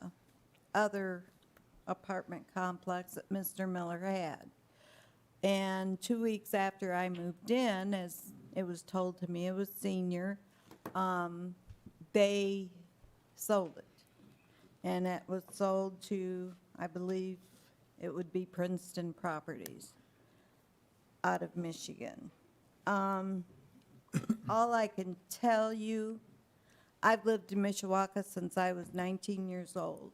other apartment complex that Mr. Miller had. And 2 weeks after I moved in, as it was told to me, it was senior, they sold it. And it was sold to, I believe it would be Princeton Properties out of Michigan. All I can tell you, I've lived in Mishawaka since I was 19 years old,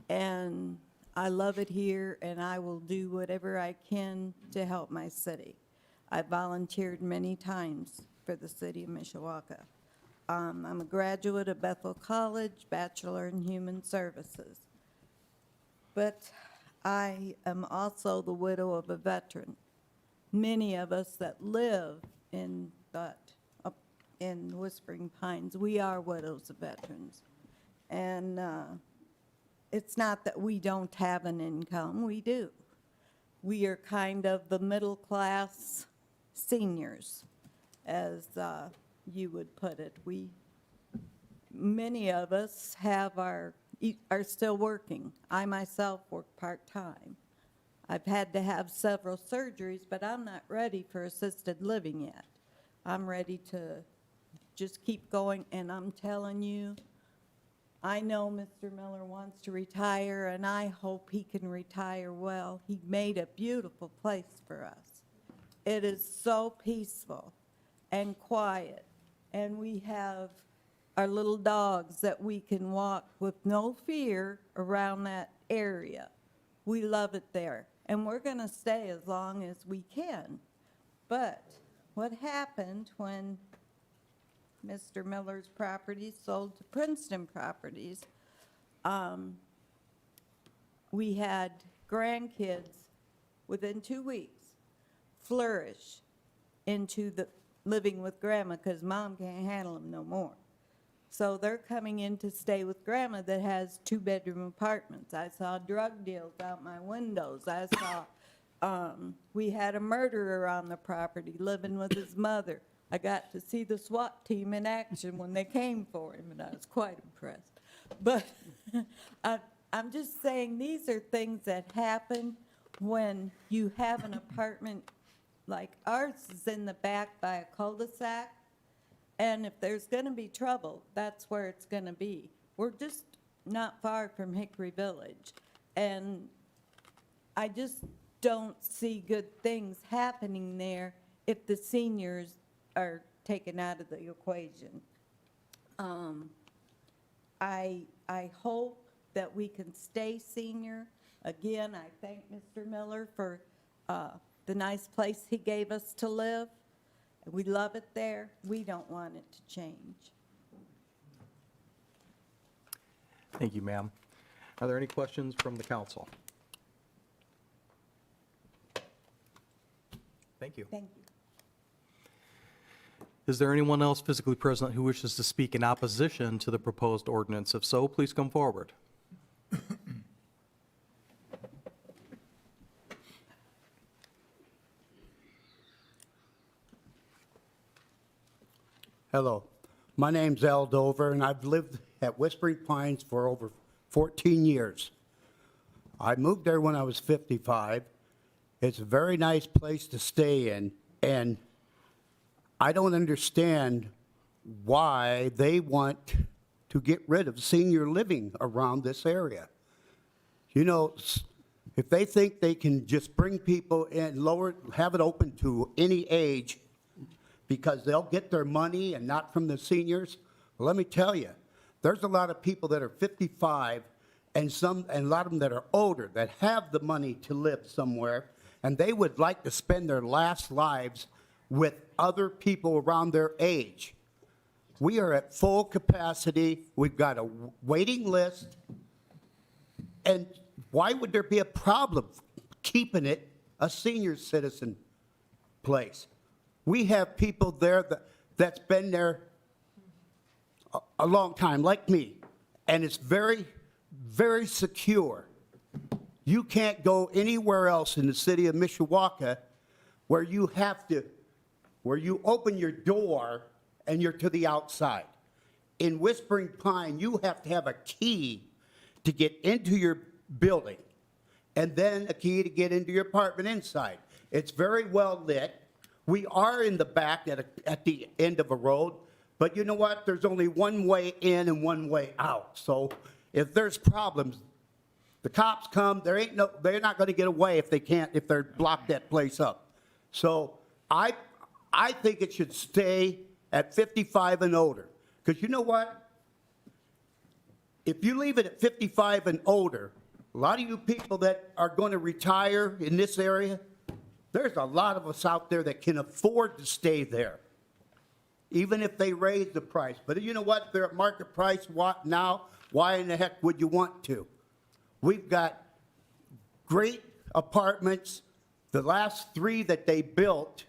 and I love it here, and I will do whatever I can to help my city. I volunteered many times for the city of Mishawaka. I'm a graduate of Bethel College, Bachelor in Human Services. But I am also the widow of a veteran. Many of us that live in Whispering Pines, we are widows of veterans. And it's not that we don't have an income, we do. We are kind of the middle class seniors, as you would put it. Many of us are still working. I myself work part-time. I've had to have several surgeries, but I'm not ready for assisted living yet. I'm ready to just keep going, and I'm telling you, I know Mr. Miller wants to retire, and I hope he can retire well. He made a beautiful place for us. It is so peaceful and quiet, and we have our little dogs that we can walk with no fear around that area. We love it there, and we're going to stay as long as we can. But what happened when Mr. Miller's property sold to Princeton Properties, we had grandkids within 2 weeks flourish into the living with grandma because mom can't handle them no more. So they're coming in to stay with grandma that has 2-bedroom apartments. I saw drug deals out my windows. I saw we had a murderer on the property living with his mother. I got to see the SWAT team in action when they came for him, and I was quite impressed. But I'm just saying, these are things that happen when you have an apartment, like ours is in the back by a cul-de-sac, and if there's gonna be trouble, that's where it's gonna be. We're just not far from Hickory Village, and I just don't see good things happening there if the seniors are taken out of the equation. I hope that we can stay senior. Again, I thank Mr. Miller for the nice place he gave us to live. We love it there. We don't want it to change. Thank you, ma'am. Are there any questions from the council? Thank you. Thank you. Is there anyone else physically present who wishes to speak in opposition to the proposed ordinance? If so, please come forward. Hello, my name's Al Dover, and I've lived at Whispering Pines for over 14 years. I moved there when I was 55. It's a very nice place to stay in, and I don't understand why they want to get rid of senior living around this area. You know, if they think they can just bring people in, have it open to any age because they'll get their money and not from the seniors, well, let me tell you, there's a lot of people that are 55 and a lot of them that are older that have the money to live somewhere, and they would like to spend their last lives with other people around their age. We are at full capacity. We've got a waiting list. And why would there be a problem keeping it a senior citizen place? We have people there that's been there a long time, like me, and it's very, very secure. You can't go anywhere else in the city of Mishawaka where you open your door and you're to the outside. In Whispering Pine, you have to have a key to get into your building, and then a key to get into your apartment inside. It's very well lit. We are in the back at the end of a road, but you know what? There's only one way in and one way out. So if there's problems, the cops come, they're not gonna get away if they're blocked that place up. So I think it should stay at 55 and older. Because you know what? If you leave it at 55 and older, a lot of you people that are going to retire in this area, there's a lot of us out there that can afford to stay there, even if they raise the price. But you know what? If they're at market price now, why in the heck would you want to? We've got great apartments. The last 3 that Denny built,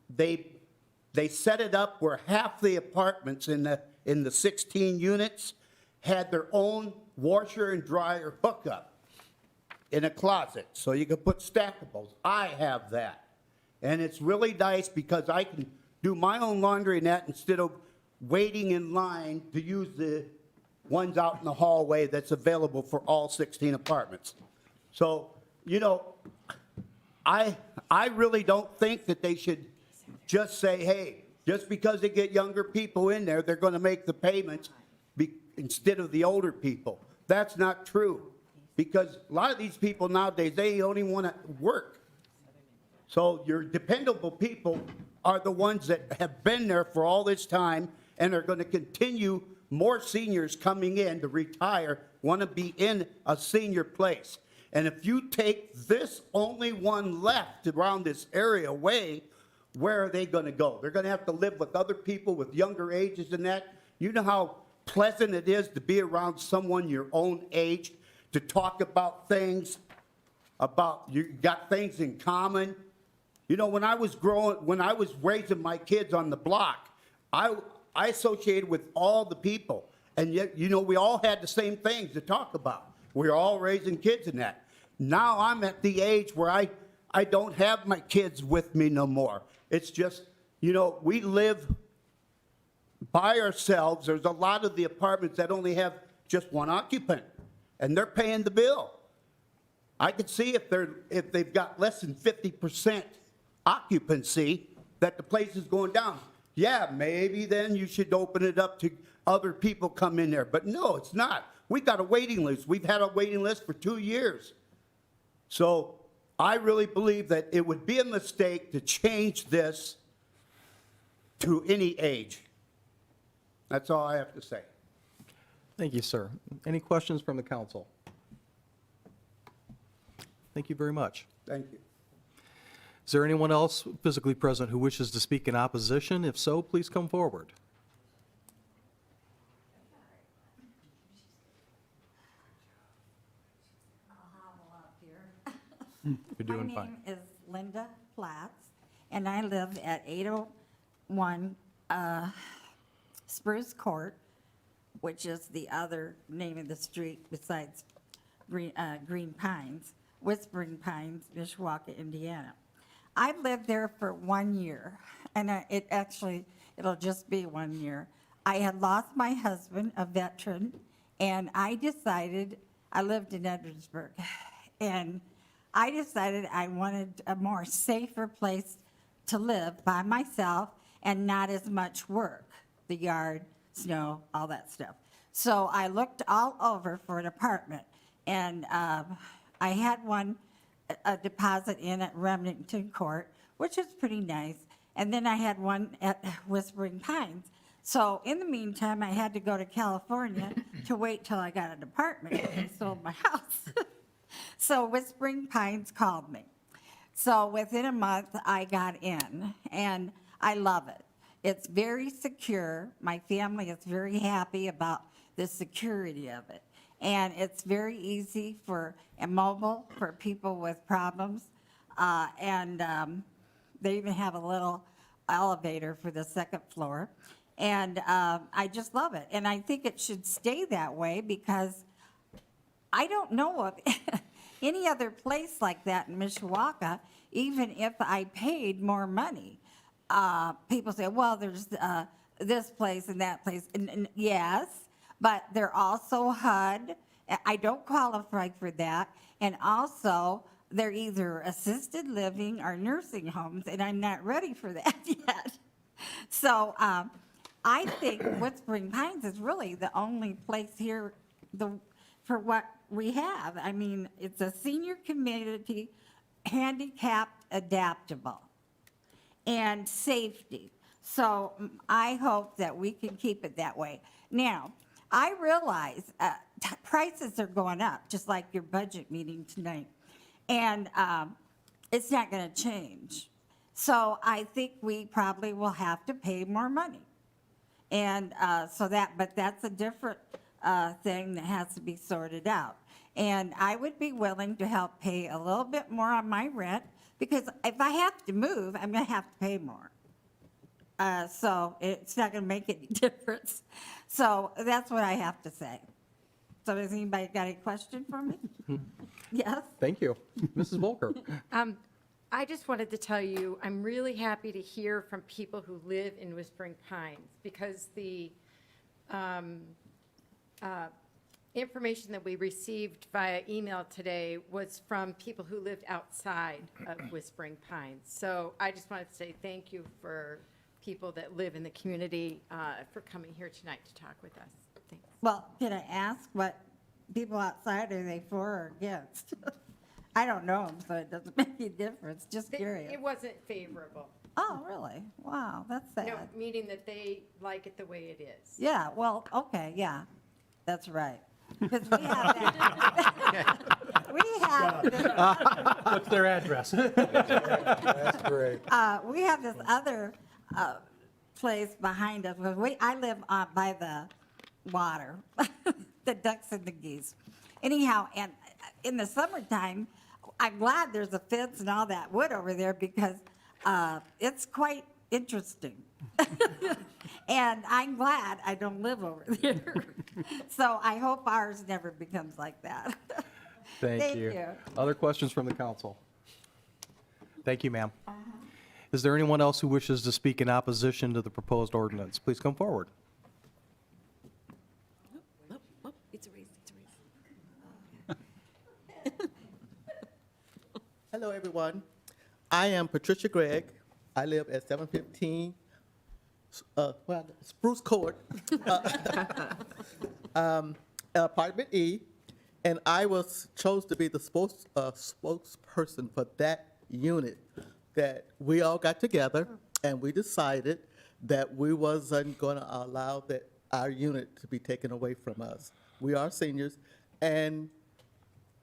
they set it up where half the apartments in the 16 units had their own washer and dryer hookup in a closet, so you could put stackables. I have that, and it's really nice because I can do my own laundry in that instead of waiting in line to use the ones out in the hallway that's available for all 16 apartments. So, you know, I really don't think that they should just say, hey, just because they get younger people in there, they're going to make the payments instead of the older people. That's not true, because a lot of these people nowadays, they don't even want to work. So your dependable people are the ones that have been there for all this time and are going to continue. More seniors coming in to retire want to be in a senior place. And if you take this only one left around this area away, where are they going to go? They're going to have to live with other people with younger ages than that. You know how pleasant it is to be around someone your own age, to talk about things, you got things in common. You know, when I was raising my kids on the block, I associated with all the people. And yet, you know, we all had the same things to talk about. We were all raising kids in that. Now I'm at the age where I don't have my kids with me no more. It's just, you know, we live by ourselves. There's a lot of the apartments that only have just one occupant, and they're paying the bill. I could see if they've got less than 50% occupancy, that the place is going down. Yeah, maybe then you should open it up to other people come in there, but no, it's not. We got a waiting list. We've had a waiting list for 2 years. So I really believe that it would be a mistake to change this to any age. That's all I have to say. Thank you, sir. Any questions from the council? Thank you very much. Thank you. Is there anyone else physically present who wishes to speak in opposition? If so, please come forward. You're doing fine. My name is Linda Platts, and I live at 801 Spruce Court, which is the other name of the street besides Green Pines, Whispering Pines, Mishawaka, Indiana. I've lived there for 1 year, and it'll just be 1 year. I had lost my husband, a veteran, and I lived in Edwardsburg, and I decided I wanted a more safer place to live by myself and not as much work, the yard, snow, all that stuff. So I looked all over for an apartment, and I had a deposit in at Remington Court, which is pretty nice, and then I had one at Whispering Pines. So in the meantime, I had to go to California to wait till I got an apartment and sold my house. So Whispering Pines called me. So within a month, I got in, and I love it. It's very secure. My family is very happy about the security of it. And it's very easy and mobile for people with problems. They even have a little elevator for the second floor. And I just love it. And I think it should stay that way because I don't know of any other place like that in Mishawaka, even if I paid more money. People say, well, there's this place and that place. And yes, but they're also HUD. I don't qualify for that. And also, they're either assisted living or nursing homes, and I'm not ready for that yet. So I think Whispering Pines is really the only place here for what we have. I mean, it's a senior community, handicapped, adaptable, and safety. So I hope that we can keep it that way. Now, I realize prices are going up, just like your budget meeting tonight, and it's not going to change. So I think we probably will have to pay more money. And but that's a different thing that has to be sorted out. And I would be willing to help pay a little bit more on my rent, because if I have to move, I'm going to have to pay more. So it's not going to make any difference. So that's what I have to say. So has anybody got a question for me? Yes? Thank you. Mrs. Volker. I just wanted to tell you, I'm really happy to hear from people who live in Whispering Pines, because the information that we received via email today was from people who lived outside of Whispering Pines. So I just wanted to say thank you for people that live in the community for coming here tonight to talk with us. Thanks. Well, can I ask what people outside, are they for or against? I don't know them, so it doesn't make any difference, just curious. It wasn't favorable. Oh, really? Wow, that's sad. No, meaning that they like it the way it is. Yeah, well, okay, yeah, that's right. Because we have that. We have. What's their address? That's great. We have this other place behind us. I live by the water, the ducks and the geese. Anyhow, and in the summertime, I'm glad there's a fence and all that wood over there, because it's quite interesting. And I'm glad I don't live over there. So I hope ours never becomes like that. Thank you. Other questions from the council? Thank you, ma'am. Is there anyone else who wishes to speak in opposition to the proposed ordinance? Please come forward. Hello, everyone. I am Patricia Gregg. I live at 715 Spruce Court, Apartment E, and I was chose to be the spokesperson for that unit. That we all got together and we decided that we wasn't going to allow that our unit to be taken away from us. We are seniors, and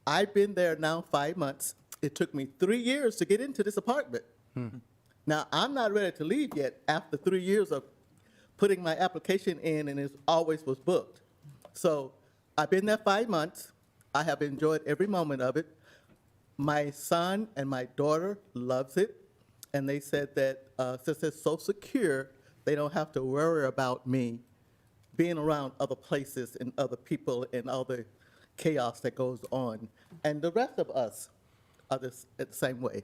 I've been there now 5 months. It took me 3 years to get into this apartment. Now, I'm not ready to leave yet after 3 years of putting my application in, and it always was booked. So I've been there 5 months. I have enjoyed every moment of it. My son and my daughter loves it, and they said that since it's so secure, they don't have to worry about me being around other places and other people and all the chaos that goes on. And the rest of us are the same way.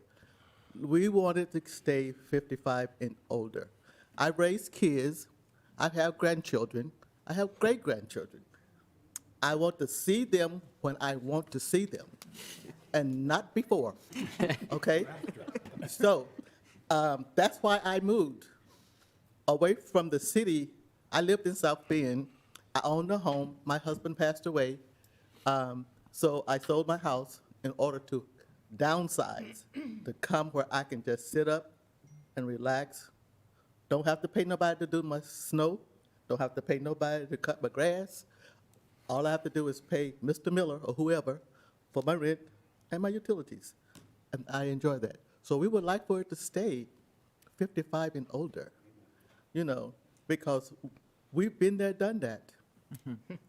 We wanted to stay 55 and older. I raise kids. I have grandchildren. I have great-grandchildren. I want to see them when I want to see them, and not before, okay? So that's why I moved away from the city. I lived in South Bend. I owned a home. My husband passed away. So I sold my house in order to downsize, to come where I can just sit up and relax. Don't have to pay nobody to do my snow. Don't have to pay nobody to cut my grass. All I have to do is pay Mr. Miller or whoever for my rent and my utilities. And I enjoy that. So we would like for it to stay 55 and older, you know, because we've been there, done that,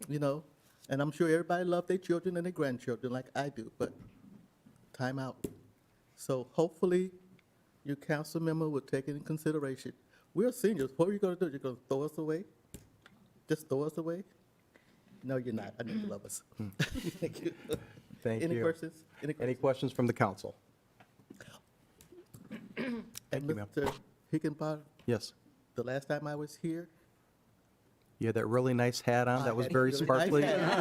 you know. And I'm sure everybody loves their children and their grandchildren like I do, but time out. So hopefully your council member will take it in consideration. We're seniors. What are you going to do? You're going to throw us away? Just throw us away? No, you're not. I know you love us. Thank you. Thank you. Any questions? Any questions from the council? And Thank you, ma'am. Mr. Higginbotham, Yes. the last time I was here, You had that really nice hat on that was had a very really nice sparkly, hat.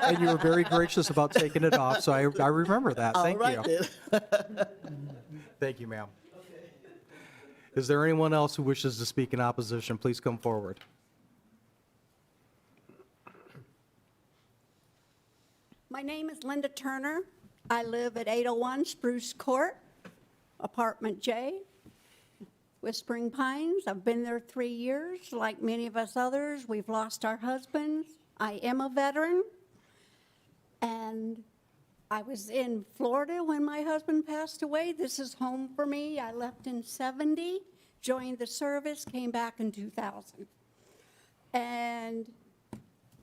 and you were very gracious about taking it off, so I remember that. all Thank right you. then. Thank you, ma'am. Is there anyone else who wishes to speak in opposition? Please come forward. My name is Linda Turner. I live at 801 Spruce Court, Apartment J, Whispering Pines. I've been there 3 years. Like many of us others, we've lost our husbands. I am a veteran, and I was in Florida when my husband passed away. This is home for me. I left in 70, joined the service, came back in 2000.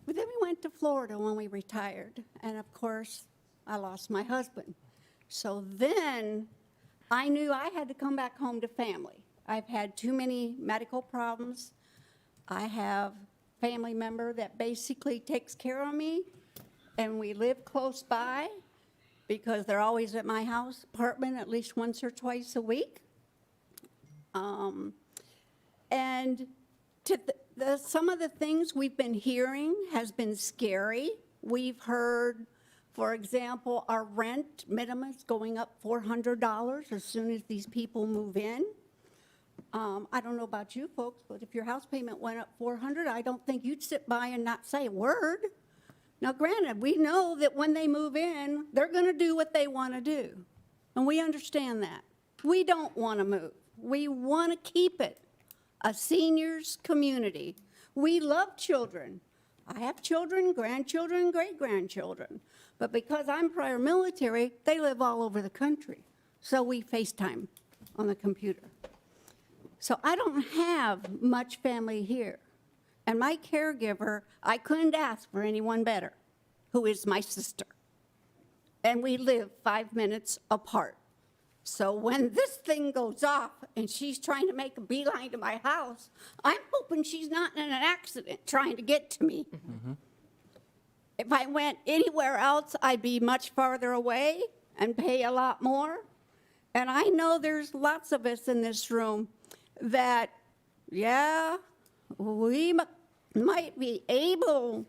But then we went to Florida when we retired, and of course, I lost my husband. So then, I knew I had to come back home to family. I've had too many medical problems. I have a family member that basically takes care of me, and we live close by because they're always at my house apartment at least once or twice a week. And some of the things we've been hearing has been scary. We've heard, for example, our rent minimum is going up $400 as soon as these people move in. I don't know about you folks, but if your house payment went up $400, I don't think you'd sit by and not say a word. Now, granted, we know that when they move in, they're going to do what they want to do, and we understand that. We don't want to move. We want to keep it a seniors community. We love children. I have children, grandchildren, great-grandchildren. But because I'm prior military, they live all over the country. So we FaceTime on the computer. So I don't have much family here. And my caregiver, I couldn't ask for anyone better, who is my sister. And we live 5 minutes apart. So when this thing goes off and she's trying to make a beeline to my house, I'm hoping she's not in an accident trying to get to me. If I went anywhere else, I'd be much farther away and pay a lot more. And I know there's lots of us in this room that, yeah, we might be able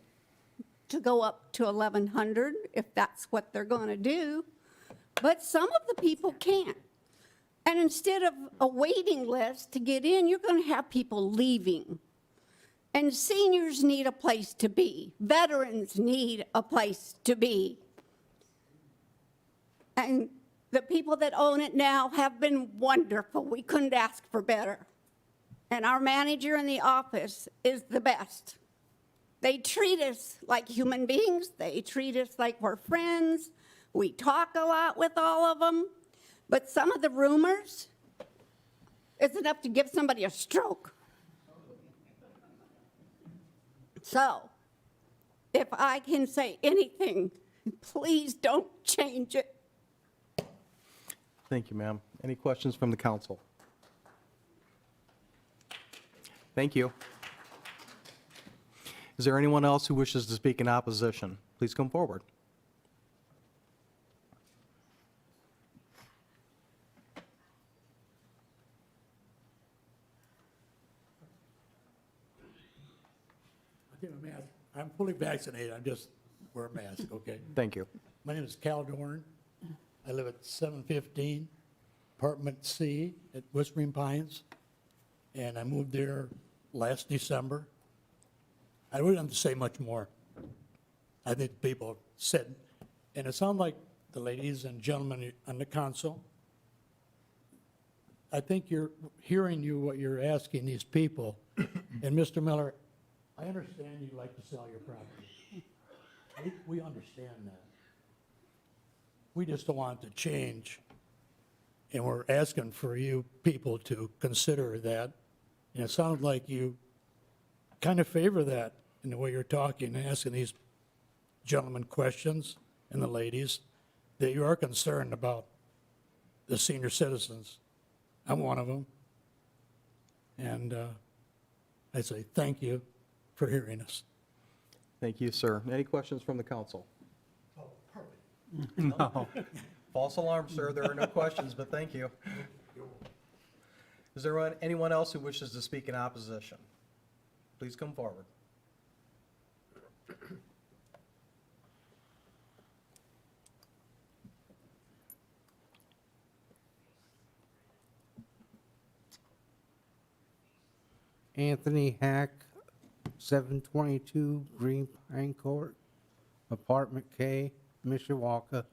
to go up to 1,100 if that's what they're going to do. but some of the people can't. And instead of a waiting list to get in, you're going to have people leaving. And seniors need a place to be. Veterans need a place to be. And the people that own it now have been wonderful. We couldn't ask for better. And our manager in the office is the best. They treat us like human beings. They treat us like we're friends. We talk a lot with all of them. But some of the rumors, it's enough to give somebody a stroke. So, if I can say anything, please don't change it. Thank you, ma'am. Any questions from the council? Thank you. Is there anyone else who wishes to speak in opposition? Please come forward. I'm fully vaccinated, I just wear a mask, okay? Thank you. My name is Cal Dorn. I live at 715 Apartment C at Whispering Pines, and I moved there last December. I really don't have to say much more. I think people said, and it sounds like the ladies and gentlemen on the council, I think you're hearing what you're asking these people. And Mr. Miller, I understand you'd like to sell your property. We understand that. We just don't want it to change. And we're asking for you people to consider that. And it sounds like you kind of favor that in the way you're talking and asking these gentlemen questions and the ladies, that you are concerned about the senior citizens. I'm one of them. And I say thank you for hearing us. Thank you, sir. Any questions from the council? Oh, No. False alarm, sir. There are no questions, but thank you. Is there anyone else who wishes to speak in opposition? Please come forward. Anthony Hack, 722 Green Pine Court, Apartment K, Mishawaka.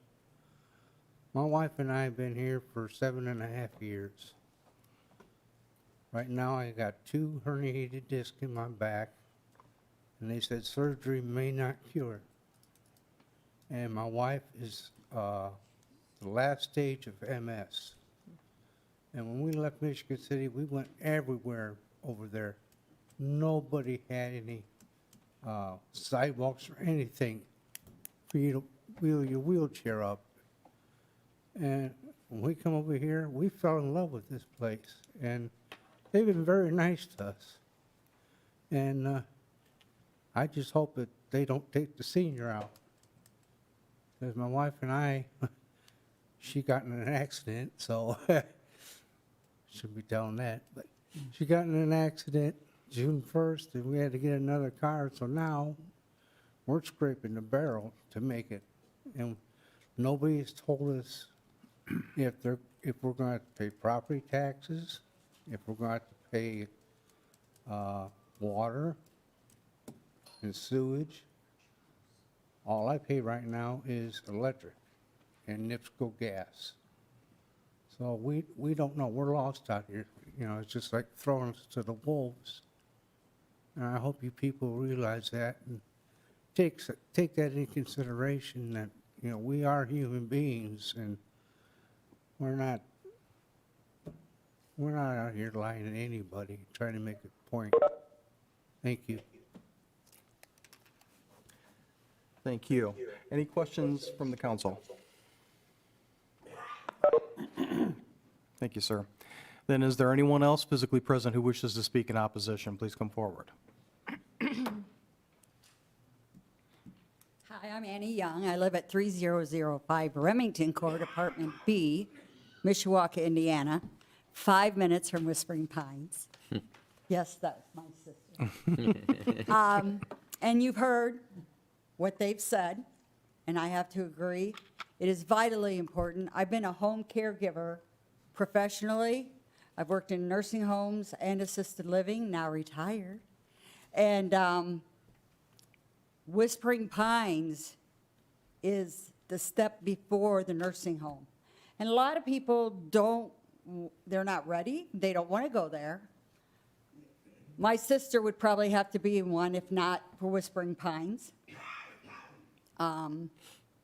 My wife and I have been here for 7.5 years. Right now, I got 2 herniated discs in my back, and they said surgery may not cure. And my wife is the last stage of MS. And when we left Michigan City, we went everywhere over there. Nobody had any sidewalks or anything for you to wheel your wheelchair up. And when we come over here, we fell in love with this place. And they've been very nice to us. And I just hope that they don't take the senior out. Because my wife and I, she got in an accident, so shouldn't be telling that. But she got in an accident June 1st, and we had to get another car. So now we're scraping the barrel to make it. And nobody's told us if we're going to have to pay property taxes, if we're going to have to pay water and sewage. All I pay right now is electric and NIPSCO gas. So we don't know. We're lost out here. You know, it's just like throwing us to the wolves. And I hope you people realize that and take that into consideration, that, you know, we are human beings and we're not out here lying to anybody, trying to make a point. Thank you. Thank you. Any questions from the council? Thank you, sir. Then is there anyone else physically present who wishes to speak in opposition? Please come forward. Hi, I'm Annie Young. I live at 3005 Remington Court, Apartment B, Mishawaka, Indiana, 5 minutes from Whispering Pines. Yes, that's my sister. And you've heard what they've said, and I have to agree. It is vitally important. I've been a home caregiver professionally. I've worked in nursing homes and assisted living, now retired. And Whispering Pines is the step before the nursing home. And a lot of people they're not ready. They don't want to go there. My sister would probably have to be in one, if not for Whispering Pines.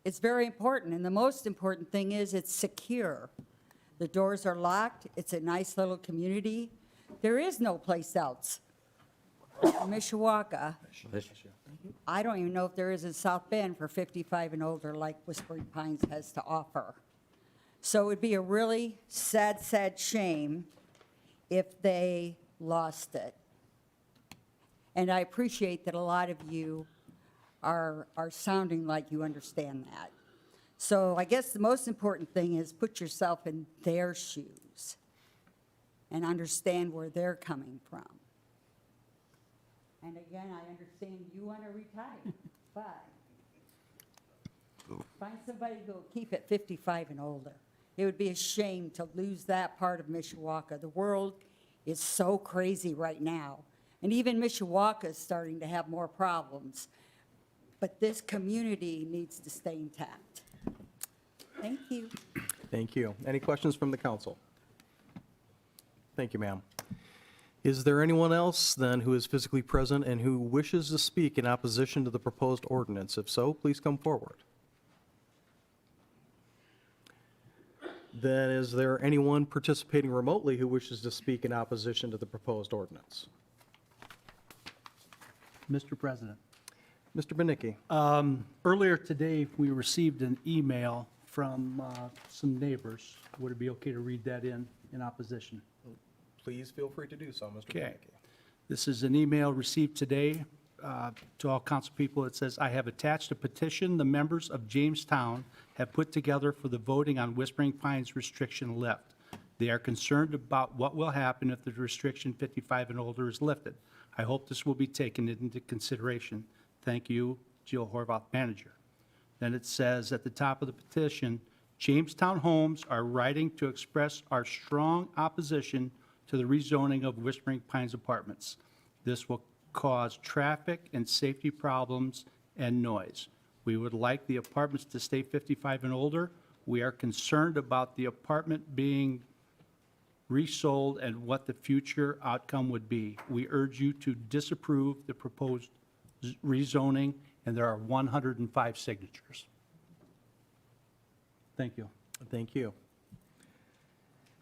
It's very important, and the most important thing is it's secure. The doors are locked. It's a nice little community. There is no place else. In Mishawaka, I don't even know if there is in South Bend for 55 and older like Whispering Pines has to offer. So it would be a really sad, sad shame if they lost it. And I appreciate that a lot of you are sounding like you understand that. So I guess the most important thing is put yourself in their shoes and understand where they're coming from. And again, I understand you want to retire, but find somebody who will keep it 55 and older. It would be a shame to lose that part of Mishawaka. The world is so crazy right now. And even Mishawaka is starting to have more problems. But this community needs to stay intact. Thank you. Thank you. Any questions from the council? Thank you, ma'am. Is there anyone else then who is physically present and who wishes to speak in opposition to the proposed ordinance? If so, please come forward. Then is there anyone participating remotely who wishes to speak in opposition to the proposed ordinance? Mr. President. Mr. Benicki. Earlier today, we received an email from some neighbors. Would it be okay to read that in opposition? Please feel free to do so, Mr. Okay. Benicki. This is an email received today to all council people. It says, I have attached a petition the members of Jamestown have put together for the voting on Whispering Pines restriction lift. They are concerned about what will happen if the restriction 55 and older is lifted. I hope this will be taken into consideration. Thank you, Jill Horvath, manager. Then it says at the top of the petition, Jamestown Homes are writing to express our strong opposition to the rezoning of Whispering Pines apartments. This will cause traffic and safety problems and noise. We would like the apartments to stay 55 and older. We are concerned about the apartment being resold and what the future outcome would be. We urge you to disapprove the proposed rezoning, and there are 105 signatures. Thank you. Thank you.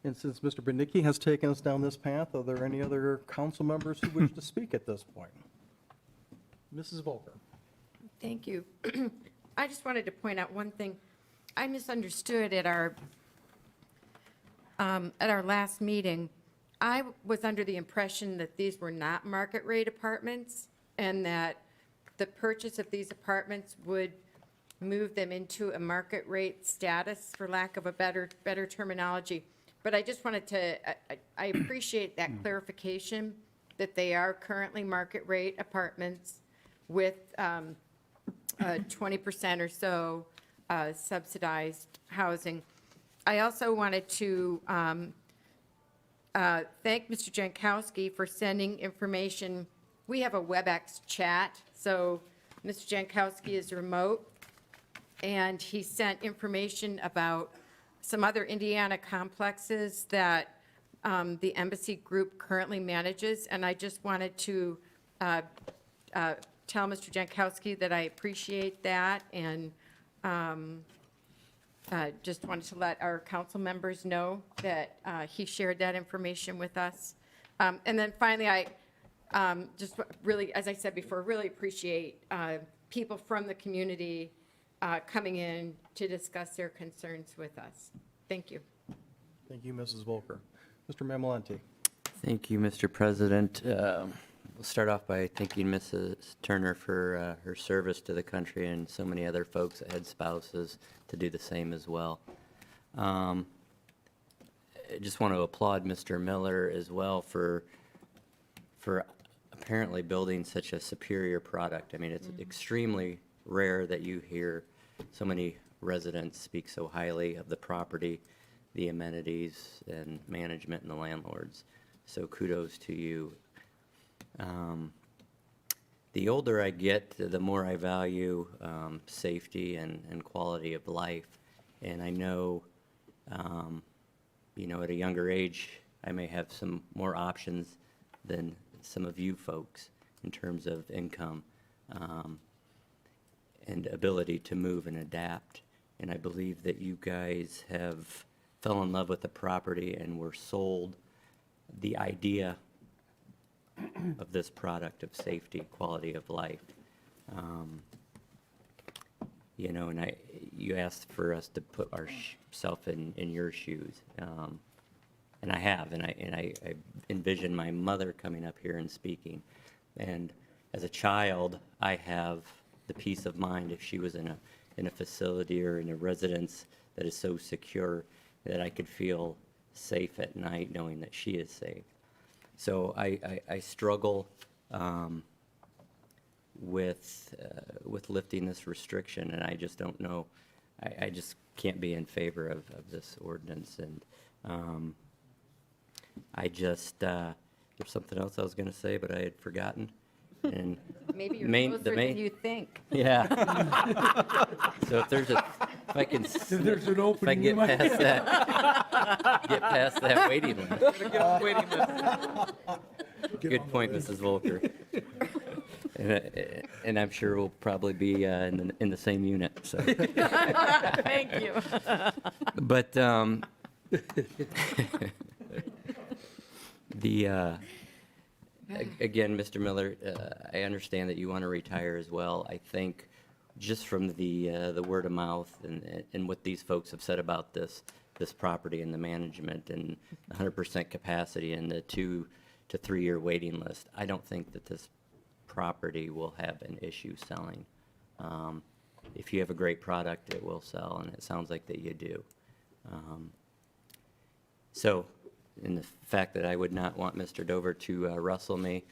And since Mr. Benicki has taken us down this path, are there any other council members who wish to speak at this point? Mrs. Volker. Thank you. I just wanted to point out one thing. I misunderstood at our last meeting. I was under the impression that these were not market rate apartments and that the purchase of these apartments would move them into a market rate status, for lack of a better terminology. But I just wanted to, I appreciate that clarification that they are currently market rate apartments with 20% or so subsidized housing. I also wanted to thank Mr. Jankowski for sending information. We have a WebEx chat, so Mr. Jankowski is remote, and he sent information about some other Indiana complexes that the Embassy Group currently manages, and I just wanted to tell Mr. Jankowski that I appreciate that, and just wanted to let our council members know that he shared that information with us. And then finally, I just really, as I said before, really appreciate people from the community coming in to discuss their concerns with us. Thank you. Thank you, Mrs. Volker. Mr. Mamalenti. Thank you, Mr. President. We'll start off by thanking Mrs. Turner for her service to the country and so many other folks that had spouses to do the same as well. I just want to applaud Mr. Miller as well for apparently building such a superior product. I mean, it's extremely rare that you hear so many residents speak so highly of the property, the amenities, and management and the landlords. So kudos to you. The older I get, the more I value safety and quality of life. And I know, at a younger age, I may have some more options than some of you folks in terms of income and ability to move and adapt. And I believe that you guys have fell in love with the property and were sold the idea of this product of safety, quality of life. And you asked for us to put ourselves in your shoes. And I have, and I envision my mother coming up here and speaking. And as a child, I have the peace of mind if she was in a facility or in a residence that is so secure that I could feel safe at night knowing that she is safe. So I struggle with lifting this restriction, and I just don't know. I just can't be in favor of this ordinance. And there's something else I was going to say, but I had forgotten. And Maybe you're main- closer than you think. Yeah. So if I can, there's an if I opening, get we might- get past that waiting list. Good point, Mrs. Volker. And I'm sure we'll probably be in the same unit, so. Thank you. But again, Mr. Miller, I understand that you want to retire as well. I think just from the word of mouth and what these folks have said about this property and the management and 100% capacity and the 2 to 3 year waiting list, I don't think that this property will have an issue selling. If you have a great product, it will sell, and it sounds like that you do. So, in the fact that I would not want Mr. Dover to wrestle me,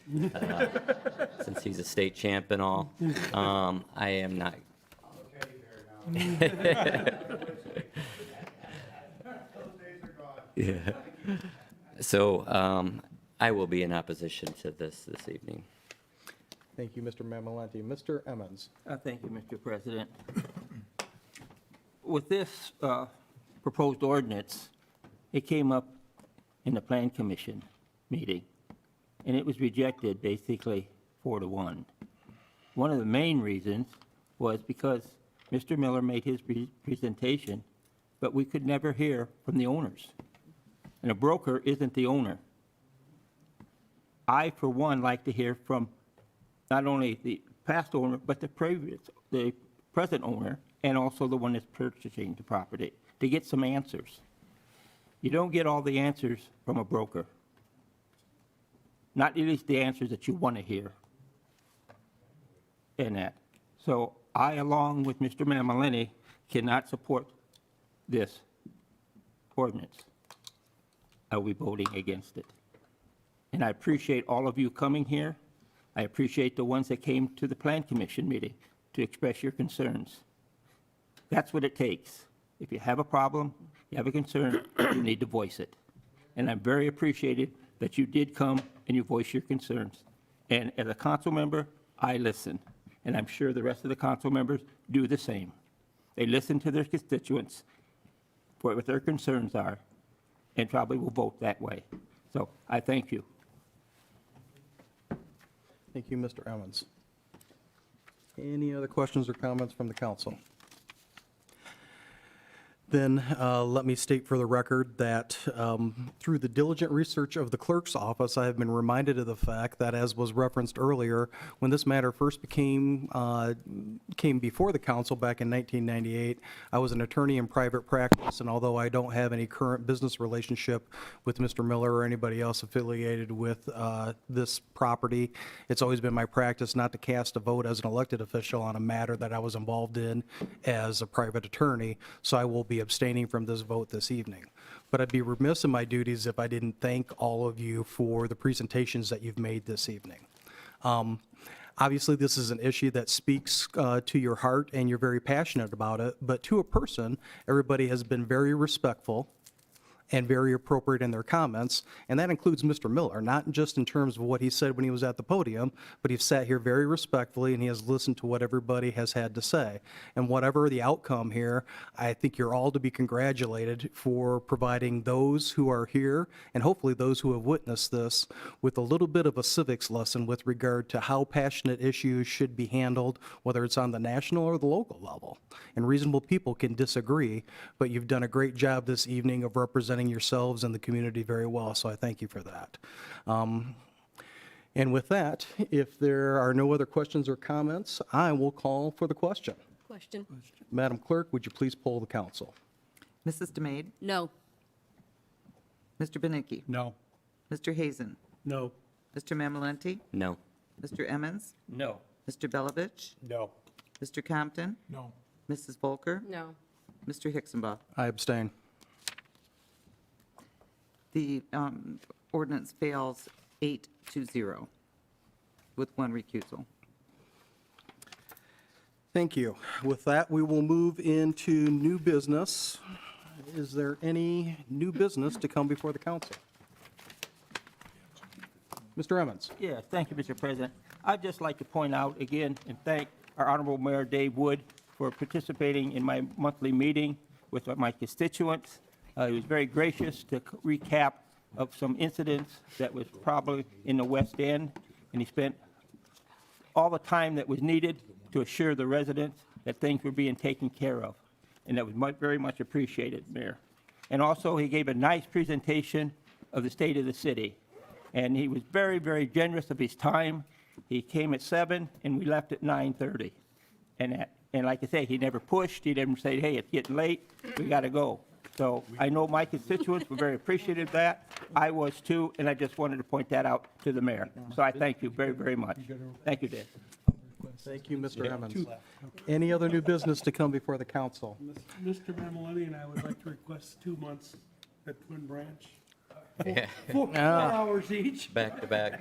since he's a state champ and all, I am not. Yeah. So, I will be in opposition to this evening. Thank you, Mr. Mamalenti. Mr. Emmons. Thank you, Mr. President. With this proposed ordinance, it came up in the Plan Commission meeting, and it was rejected basically 4-1. One of the main reasons was because Mr. Miller made his presentation, but we could never hear from the owners. And a broker isn't the owner. I, for one, like to hear from not only the past owner, but the present owner, and also the one that's purchasing the property, to get some answers. You don't get all the answers from a broker. Not at least the answers that you want to hear in that. So I, along with Mr. Mamaleni, cannot support this ordinance. I will be voting against it. And I appreciate all of you coming here. I appreciate the ones that came to the Plan Commission meeting to express your concerns. That's what it takes. If you have a problem, you have a concern, you need to voice it. And I'm very appreciative that you did come and you voiced your concerns. And as a council member, I listen. And I'm sure the rest of the council members do the same. They listen to their constituents for what their concerns are, and probably will vote that way. So I thank you. Thank you, Mr. Emmons. Any other questions or comments from the council? Then let me state for the record that through the diligent research of the clerk's office, I have been reminded of the fact that, as was referenced earlier, when this matter first came before the council back in 1998, I was an attorney in private practice, and although I don't have any current business relationship with Mr. Miller or anybody else affiliated with this property, it's always been my practice not to cast a vote as an elected official on a matter that I was involved in as a private attorney, so I will be abstaining from this vote this evening. But I'd be remiss in my duties if I didn't thank all of you for the presentations that you've made this evening. Obviously, this is an issue that speaks to your heart and you're very passionate about it, but to a person, everybody has been very respectful and very appropriate in their comments, and that includes Mr. Miller, not just in terms of what he said when he was at the podium, but he sat here very respectfully and he has listened to what everybody has had to say. And whatever the outcome here, I think you're all to be congratulated for providing those who are here, and hopefully those who have witnessed this, with a little bit of a civics lesson with regard to how passionate issues should be handled, whether it's on the national or the local level. And reasonable people can disagree, but you've done a great job this evening of representing yourselves and the community very well, so I thank you for that. And with that, if there are no other questions or comments, I will call for the question. Question? Madam Clerk, would you please poll the council? Mrs. DeMade? No. Mr. Beninky? No. Mr. Hazen? No. Mr. Mamalenti? No. Mr. Emmons? No. Mr. Belovich? No. Mr. Compton? No. Mrs. Volker? No. Mr. Hixenbaugh? I abstain. The ordinance fails 8-0 with one recusal. Thank you. With that, we will move into new business. Is there any new business to come before the council? Mr. Emmons? Yeah, thank you, Mr. President. I'd just like to point out again and thank our Honorable Mayor Dave Wood for participating in my monthly meeting with my constituents. He was very gracious to recap of some incidents that was probably in the West End, and he spent all the time that was needed to assure the residents that things were being taken care of. And that was very much appreciated, Mayor. And also, he gave a nice presentation of the state of the city. And he was very, very generous of his time. He came at 7, and we left at 9:30. And like I say, he never pushed. He didn't say, hey, it's getting late, we got to go. So I know my constituents were very appreciative of that. I was too, and I just wanted to point that out to the mayor. So I thank you very, very much. Thank you, Dave. Thank you, Mr. Emmons. Any other new business to come before the council? Mr. Mamaleni and I would like to request 2 months at Twin Branch. Yeah. 4 Yeah. hours each. Back to back.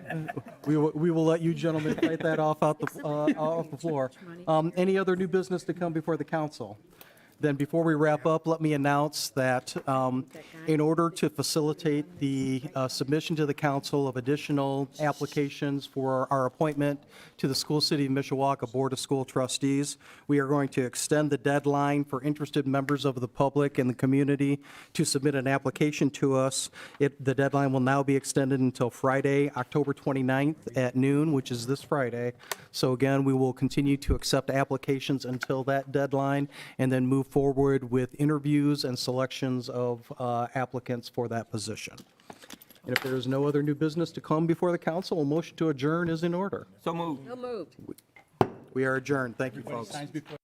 We will let you gentlemen fight that off off the floor. Any other new business to come before the council? Then before we wrap up, let me announce that in order to facilitate the submission to the council of additional applications for our appointment to the School City of Mishawaka Board of School Trustees, we are going to extend the deadline for interested members of the public and the community to submit an application to us. The deadline will now be extended until Friday, October 29th at noon, which is this Friday. So again, we will continue to accept applications until that deadline and then move forward with interviews and selections of applicants for that position. And if there is no other new business to come before the council, a motion to adjourn is in order. So moved. So moved. We are adjourned. Thank you, folks. Signs before